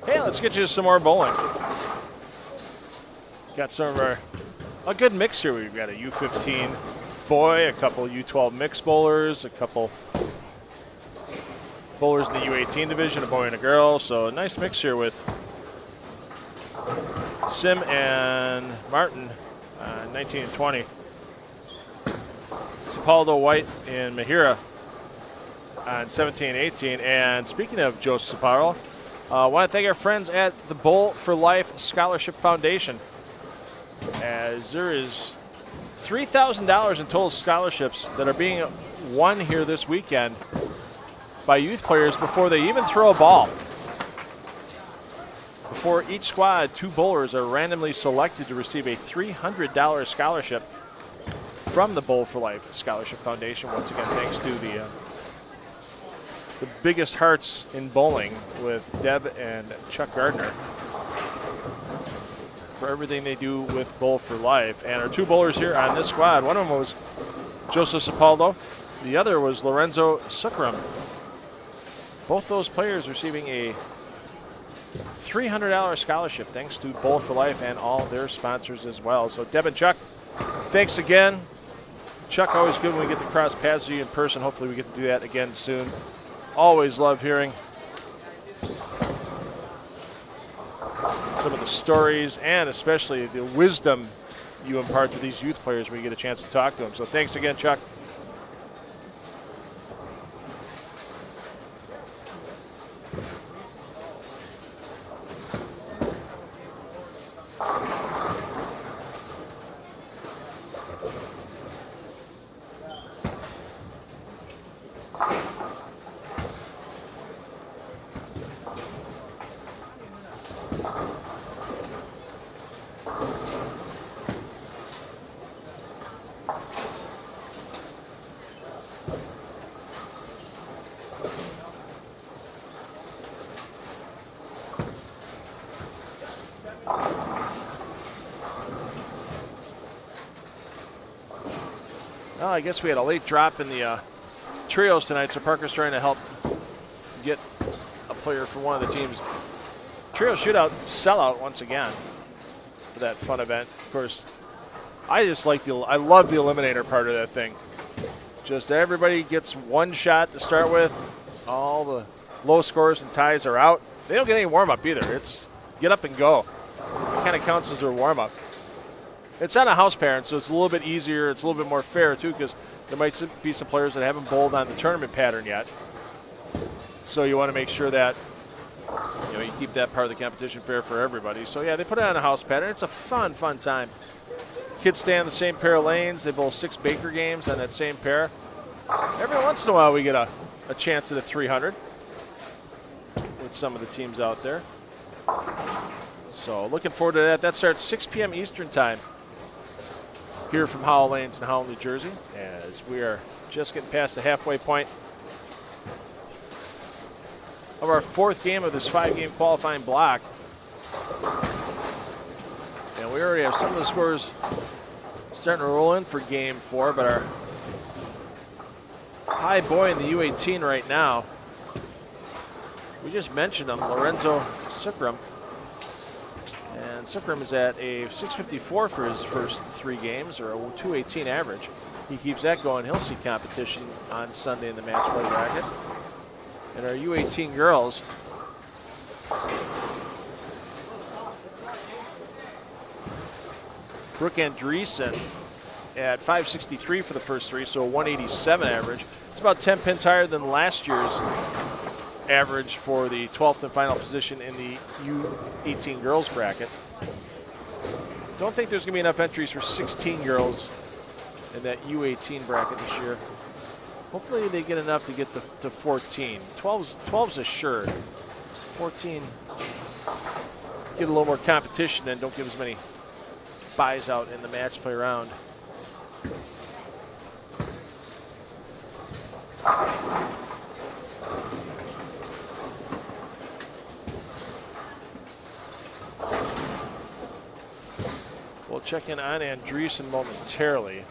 S1: Hey, let's get you some more bowling. Got some of a good mix here. We've got a U15 boy, a couple U12 mixed bowlers, a couple bowlers in the U18 division, a boy and a girl. So a nice mix here with Sim and Martin, 19 and 20. Sapaldo White and Mahira on 17 and 18. And speaking of Joe Saparro, I want to thank our friends at the Bowl for Life Scholarship Foundation, as there is $3,000 in total scholarships that are being won here this weekend by youth players before they even throw a ball. Before each squad, 2 bowlers are randomly selected to receive a $300 scholarship from the Bowl for Life Scholarship Foundation. Once again, thanks to the biggest hearts in bowling with Deb and Chuck Gardner for everything they do with Bowl for Life. And our 2 bowlers here on this squad, one of them was Joseph Sepaldo, the other was Lorenzo Sukram. Both those players receiving a $300 scholarship thanks to Bowl for Life and all their sponsors as well. So Deb and Chuck, thanks again. Chuck, always good when we get to cross paths with you in person. Hopefully we get to do that again soon. Always love hearing some of the stories and especially the wisdom you impart to these youth players when you get a chance to talk to them. So thanks again, Chuck. Well, I guess we had a late drop in the trios tonight, so Parker's trying to help get a player for one of the teams. Trio shootout sellout once again for that fun event. Of course, I love the eliminator part of that thing. Just everybody gets one shot to start with. All the low scores and ties are out. They don't get any warm-up either. It's get up and go. It kind of counts as their warm-up. It's on a house parent, so it's a little bit easier. It's a little bit more fair, too, because there might be some players that haven't bowled on the tournament pattern yet. So you want to make sure that you keep that part of the competition fair for everybody. So, yeah, they put it on a house pattern. It's a fun time. Kids stay on the same pair of lanes. They bowl 6 Baker games on that same pair. Every once in a while we get a chance at a 300 with some of the teams out there. So looking forward to that. That starts 6 p.m. Eastern time here from Howell Lanes in Howell, New Jersey, as we are just getting past the halfway point of our 4th game of this 5-game qualifying block. And we already have some of the scores starting to roll in for game 4, but our high boy in the U18 right now, we just mentioned him, Lorenzo Sukram. And Sukram is at a 654 for his first 3 games, or a 218 average. He keeps that going. He'll see competition on Sunday in the match play bracket. And our U18 girls, Brooke Andreessen at 563 for the first 3, so a 187 average. It's about 10 pins higher than last year's average for the 12th and final position in the U18 girls bracket. Don't think there's going to be enough entries for 16 girls in that U18 bracket this year. Hopefully they get enough to get to 14. 12's assured. 14, get a little more competition and don't give as many buys out in the match play round. We'll check in on Andreessen momentarily.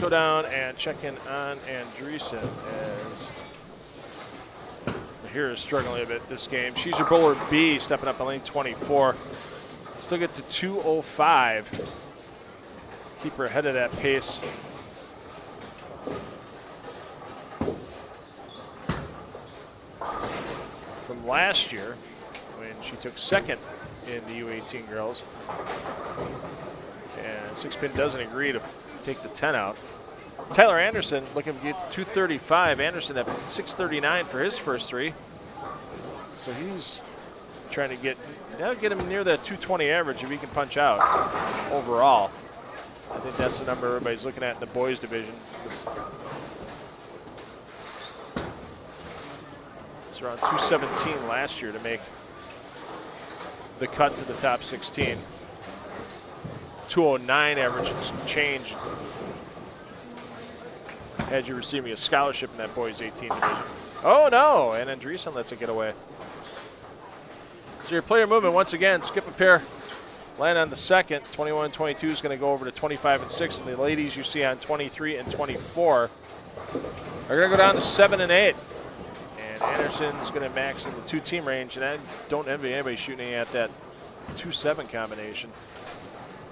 S1: go down and check in on Andreessen as Mahir is struggling a bit this game. She's your bowler B, stepping up in lane 24. Still get to 205. Keep her ahead of that pace. From last year, when she took second in the U18 girls. And Six Pin doesn't agree to take the 10 out. Tyler Anderson looking to get to 235. Anderson at 639 for his first three. So he's trying to that'll get him near that 220 average if he can punch out overall. I think that's the number everybody's looking at in the boys division. It's around 217 last year to make the cut to the top 16. 209 average and some change had you receiving a scholarship in that boys 18 division. Oh no, and Andreessen lets it get away. So your player movement, once again, skip a pair, land on the second. 21 22 is going to go over to 25 and 6, and the ladies you see on 23 and 24 are going to go down to 7 and 8. And Anderson's going to max in the 2-team range, and I don't envy anybody shooting at that 2-7 combination.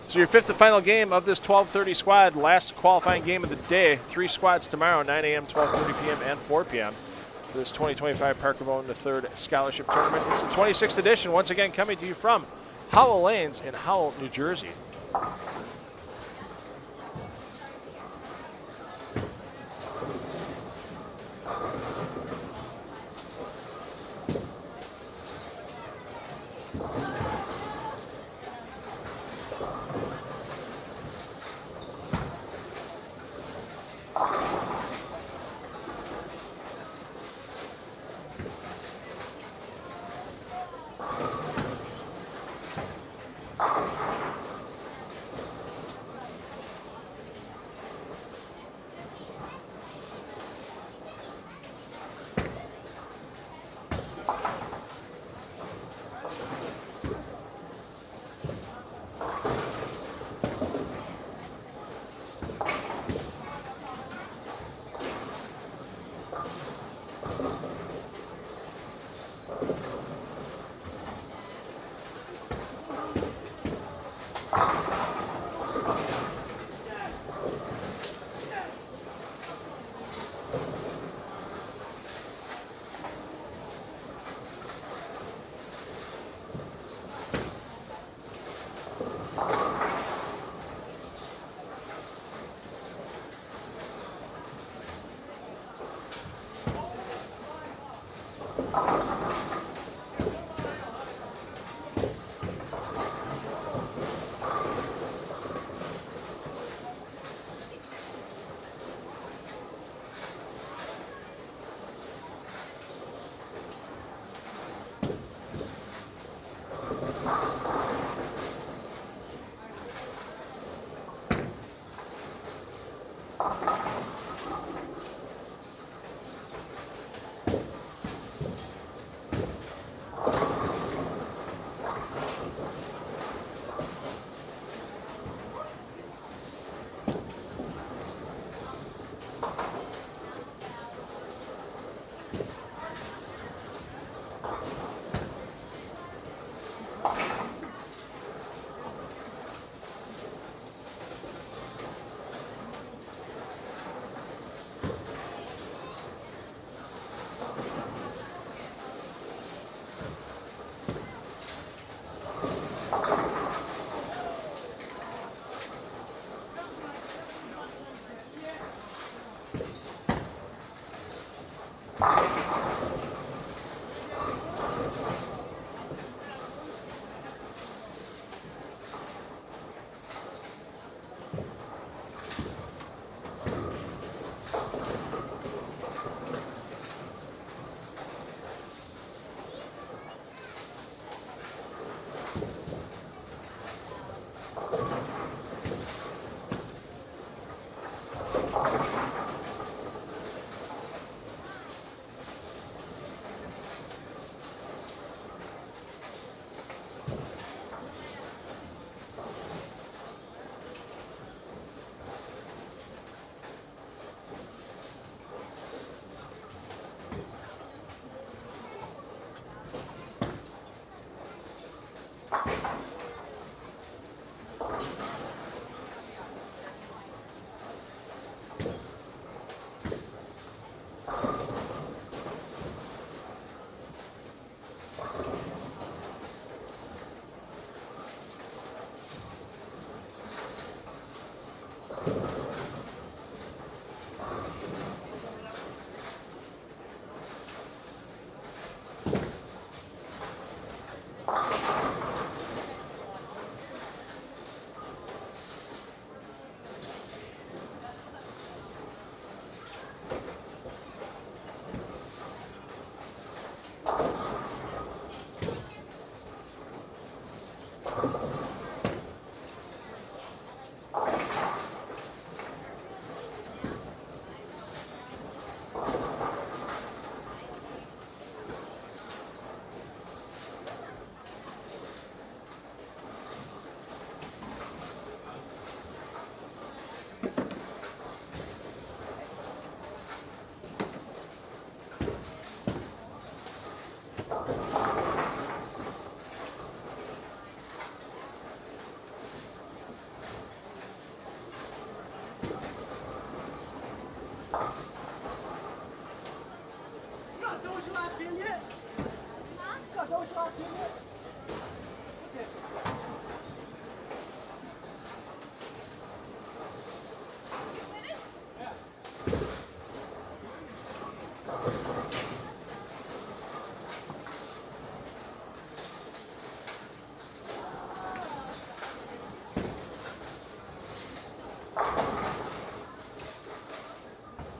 S1: So your fifth and final game of this 12:30 squad, last qualifying game of the day. 3 squads tomorrow, 9 a.m., 12:30 p.m., and 4 p.m. for this 2025 Parker Bohn III Scholarship Tournament. It's the 26th edition, once again coming to you from Howell Lanes in Howell, New Jersey.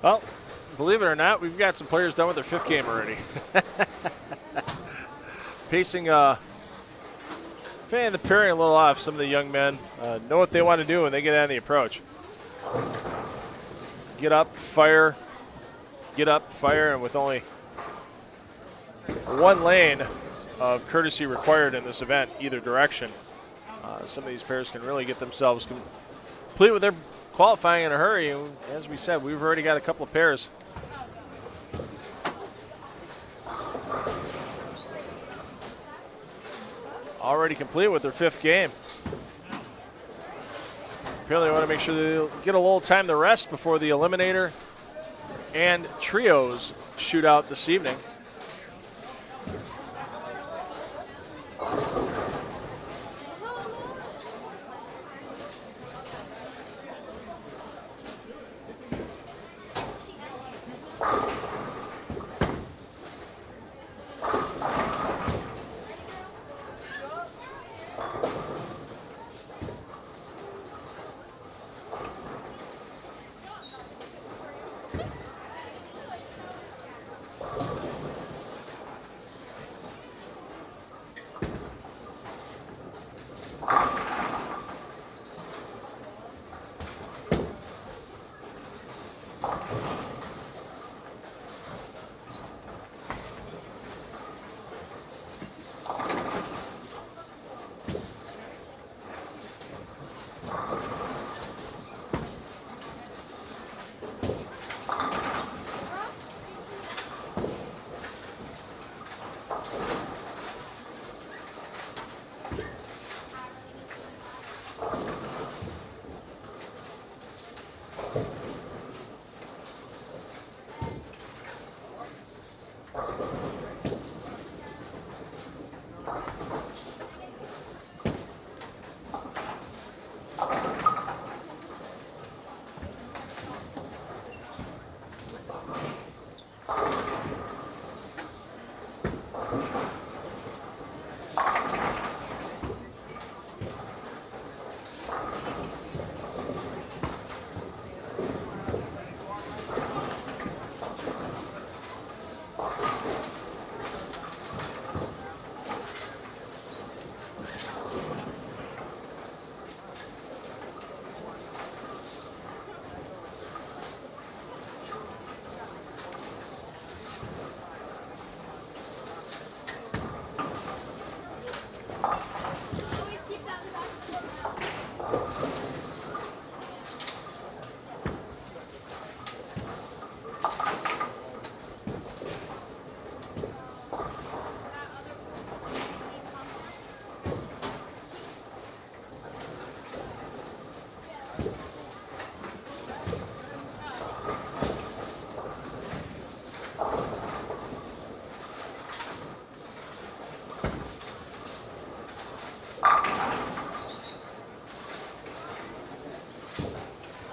S1: Well, believe it or not, we've got some players done with their 5th game already. Pacing, fanning the pairing a little off. Some of the young men know what they want to do when they get on the approach. Get up, fire, and with only 1 lane of courtesy required in this event, either direction, some of these pairs can really get themselves complete with their qualifying in a hurry. And as we said, we've already got a couple of pairs. Already complete with their 5th game. Apparently want to make sure they get a little time to rest before the Eliminator and Trios shootout this evening.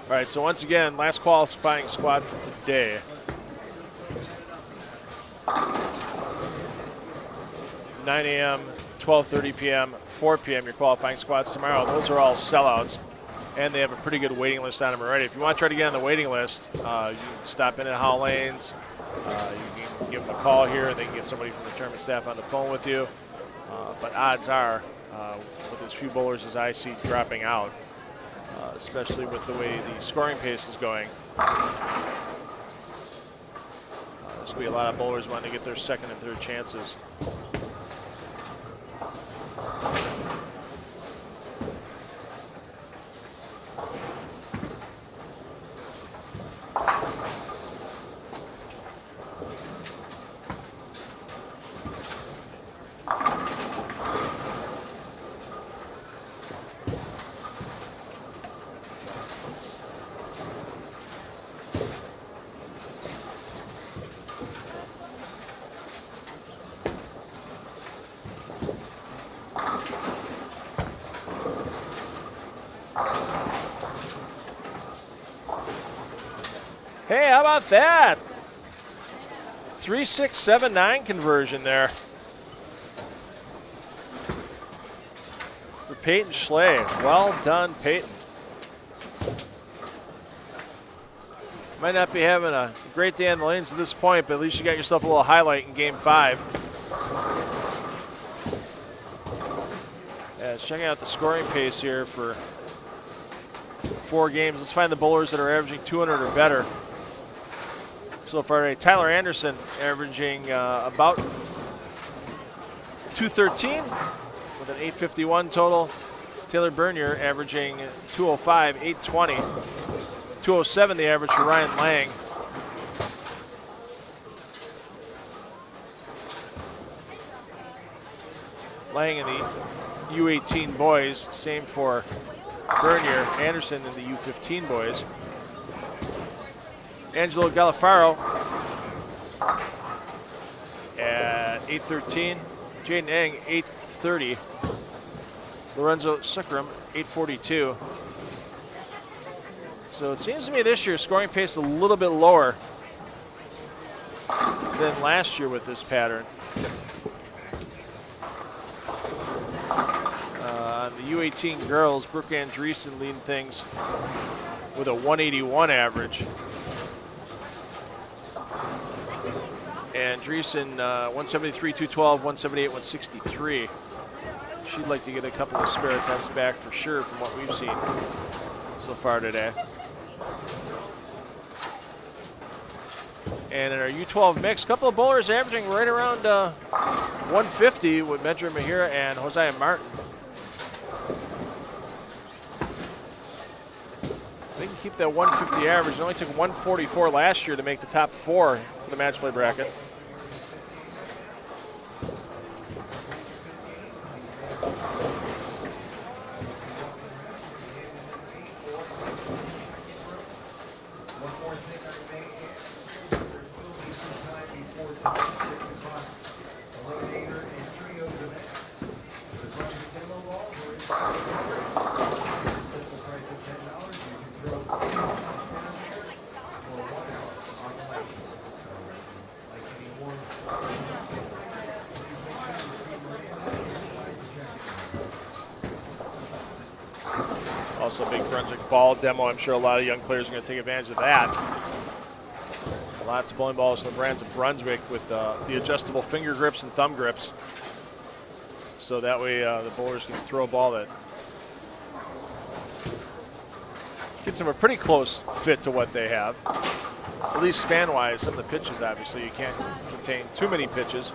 S1: All right, so once again, last qualifying squad for today. (9 a.m., 12:30 p.m., 4 p.m. your qualifying squads tomorrow. Those are all sellouts, and they have a pretty good waiting list on them already. If you want to try to get on the waiting list, you can stop in at Howell Lanes. You can give them a call here, and they can get somebody from the tournament staff on the phone with you. But odds are, with as few bowlers as I see dropping out, especially with the way the scoring pace is going, there's going to be a lot of bowlers wanting to get their 2nd and 3rd chances. at that? 3.679 conversion there for Peyton Schley. Well done, Peyton. Might not be having a great day on the lanes at this point, but at least you got yourself a little highlight in Game 5. Checking out the scoring pace here for 4 games. Let's find the bowlers that are averaging 200 or better so far today. Tyler Anderson averaging about 213 with an 851 total. Taylor Bernier averaging 205, 820. 207 the average for Ryan Lang. Lang in the U18 boys, same for Bernier. Anderson in the U15 boys. Angelo Galafaro at 813. Jaden Eng, 830. Lorenzo Sukram, 842. So it seems to me this year scoring pace is a little bit lower than last year with this pattern. On the U18 girls, Brooke Andreessen leading things with a 181 average. Andreessen 173, 212, 178, 163. She'd like to get a couple of spare attempts back for sure from what we've seen so far today. And in our U12 mix, a couple of bowlers averaging right around 150 with Medra Mahira and Josiah Martin. They can keep that 150 average. It only took 144 last year to make the top 4 for the match play bracket. Also a big Brunswick ball demo. I'm sure a lot of young players are going to take advantage of that. Lots of bowling balls from the brands of Brunswick with the adjustable finger grips and thumb grips. So that way the bowlers can throw a ball that gets them a pretty close fit to what they have. At least span-wise, some of the pitches, obviously, you can't contain too many pitches.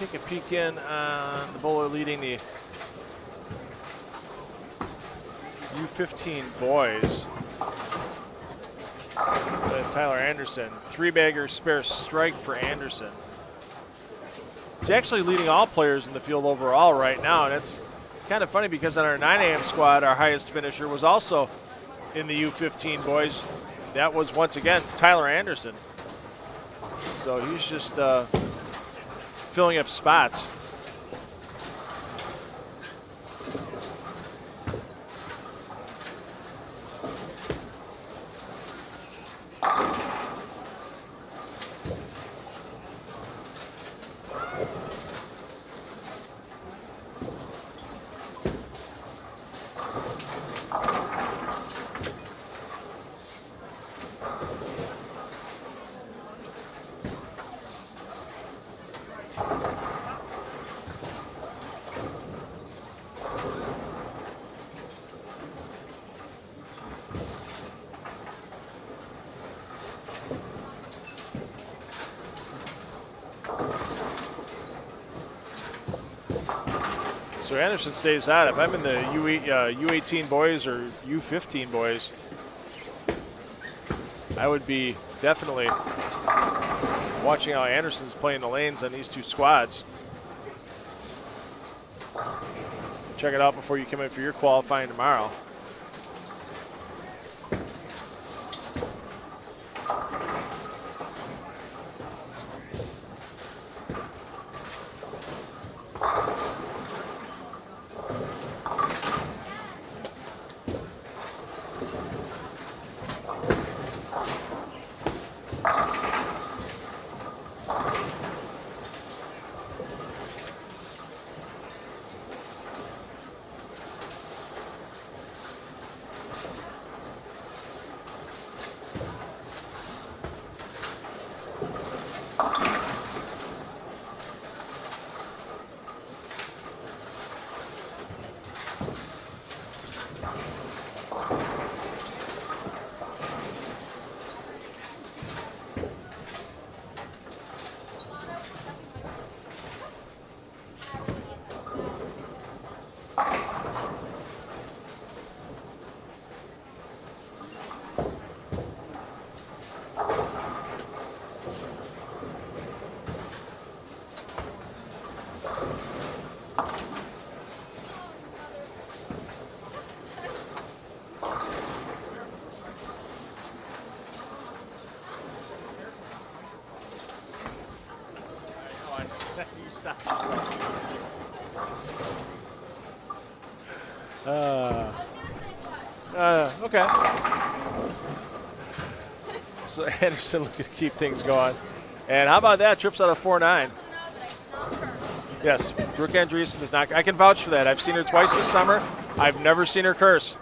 S1: take a peek in on the bowler leading the U15 boys. Tyler Anderson. 3-bagger spare strike for Anderson. He's actually leading all players in the field overall right now, and it's kind of funny because on our 9 a.m. squad, our highest finisher was also in the U15 boys. That was, once again, Tyler Anderson. So he's just filling up spots. So Anderson stays out. If I'm in the U18 boys or U15 boys, I would be definitely watching how Anderson's playing the lanes on these two squads. Check it out before you come in for your qualifying tomorrow. You stop yourself. Okay. So Anderson looking to keep things going. And how about that? Trips out of 4-9. Yes, Brooke Andreessen does not. I can vouch for that. I've seen her twice this summer. I've never seen her curse.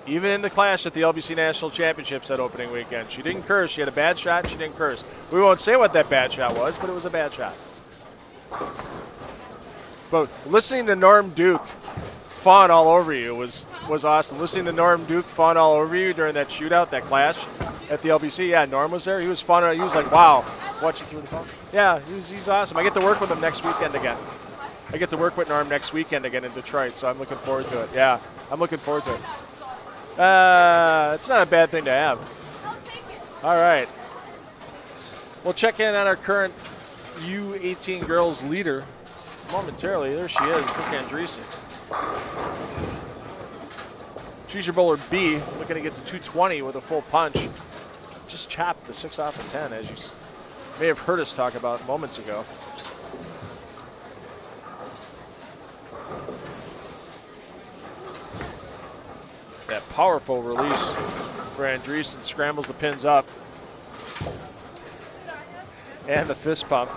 S1: Even in the clash at the LBC National Championships that opening weekend, she didn't curse. She had a bad shot. She didn't curse. We won't say what that bad shot was, but it was a bad shot. But listening to Norm Duke fawn all over you was awesome. Listening to Norm Duke fawn all over you during that shootout, that clash at the LBC. Yeah, Norm was there. He was fawning. He was like, wow, watching through the phone. Yeah, he's awesome. I get to work with him next weekend again. I get to work with Norm next weekend again in Detroit, so I'm looking forward to it. Yeah, I'm looking forward to it. It's not a bad thing to have.
S2: I'll take it.
S1: All right. We'll check in on our current U18 girls leader momentarily. There she is, Brooke Andreessen. She's your bowler B, looking to get to 220 with a full punch. Just chopped the 6 off of 10, as you may have heard us talk about moments ago. That powerful release for Andreessen scrambles the pins up. And the fist pump.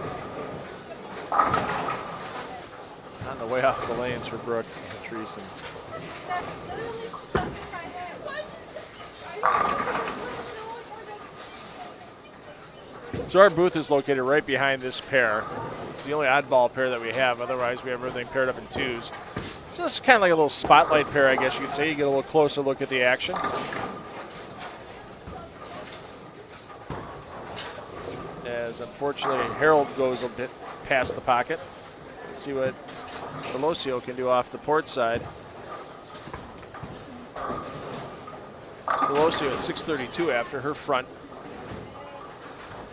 S1: On the way off the lanes for Brooke Andreessen. So our booth is located right behind this pair. It's the only oddball pair that we have. Otherwise, we have everything paired up in twos. So this is kind of like a little spotlight pair, I guess you could say. You get a little closer look at the action. as unfortunately Harold goes a bit past the pocket. Let's see what Velocio can do off the port side. Velocio at 632 after her front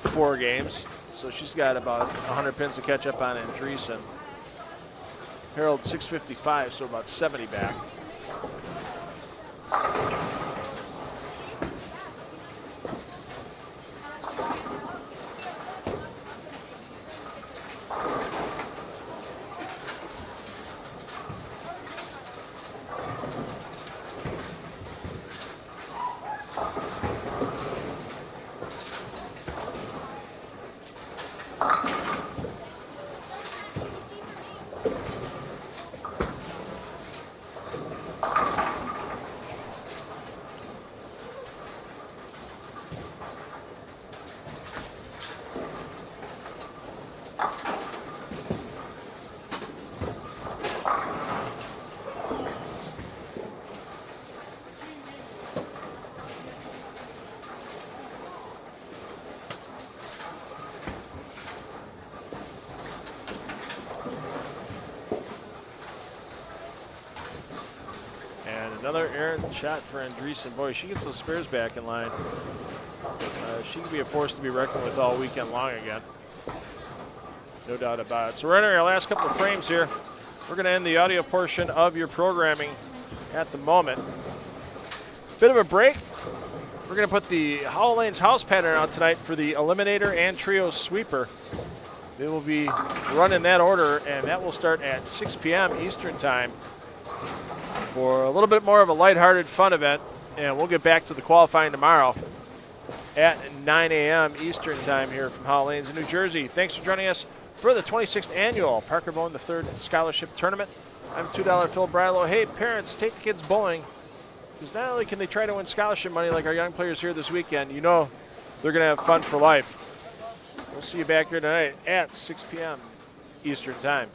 S1: 4 games. So she's got about 100 pins to catch up on Andreessen. Harold 655, so about 70 back. Another errant shot for Andreessen. Boy, she gets those spares back in line. She can be a force to be reckoned with all weekend long again. No doubt about it. So we're entering our last couple of frames here. We're going to end the audio portion of your programming at the moment. Bit of a break. We're going to put the Howell Lanes house pattern out tonight for the Eliminator and Trio Sweeper. They will be run in that order, and that will start at 6 p.m. Eastern Time for a little bit more of a lighthearted fun event. And we'll get back to the qualifying tomorrow at 9 a.m. Eastern Time here from Howell Lanes in New Jersey. Thanks for joining us for the 26th annual Parker Bohn III Scholarship Tournament. I'm $2 Phil Brilo. Hey, parents, take the kids bowling, because not only can they try to win scholarship money like our young players here this weekend, you know they're going to have fun for life. We'll see you back here tonight at 6 p.m. Eastern Time.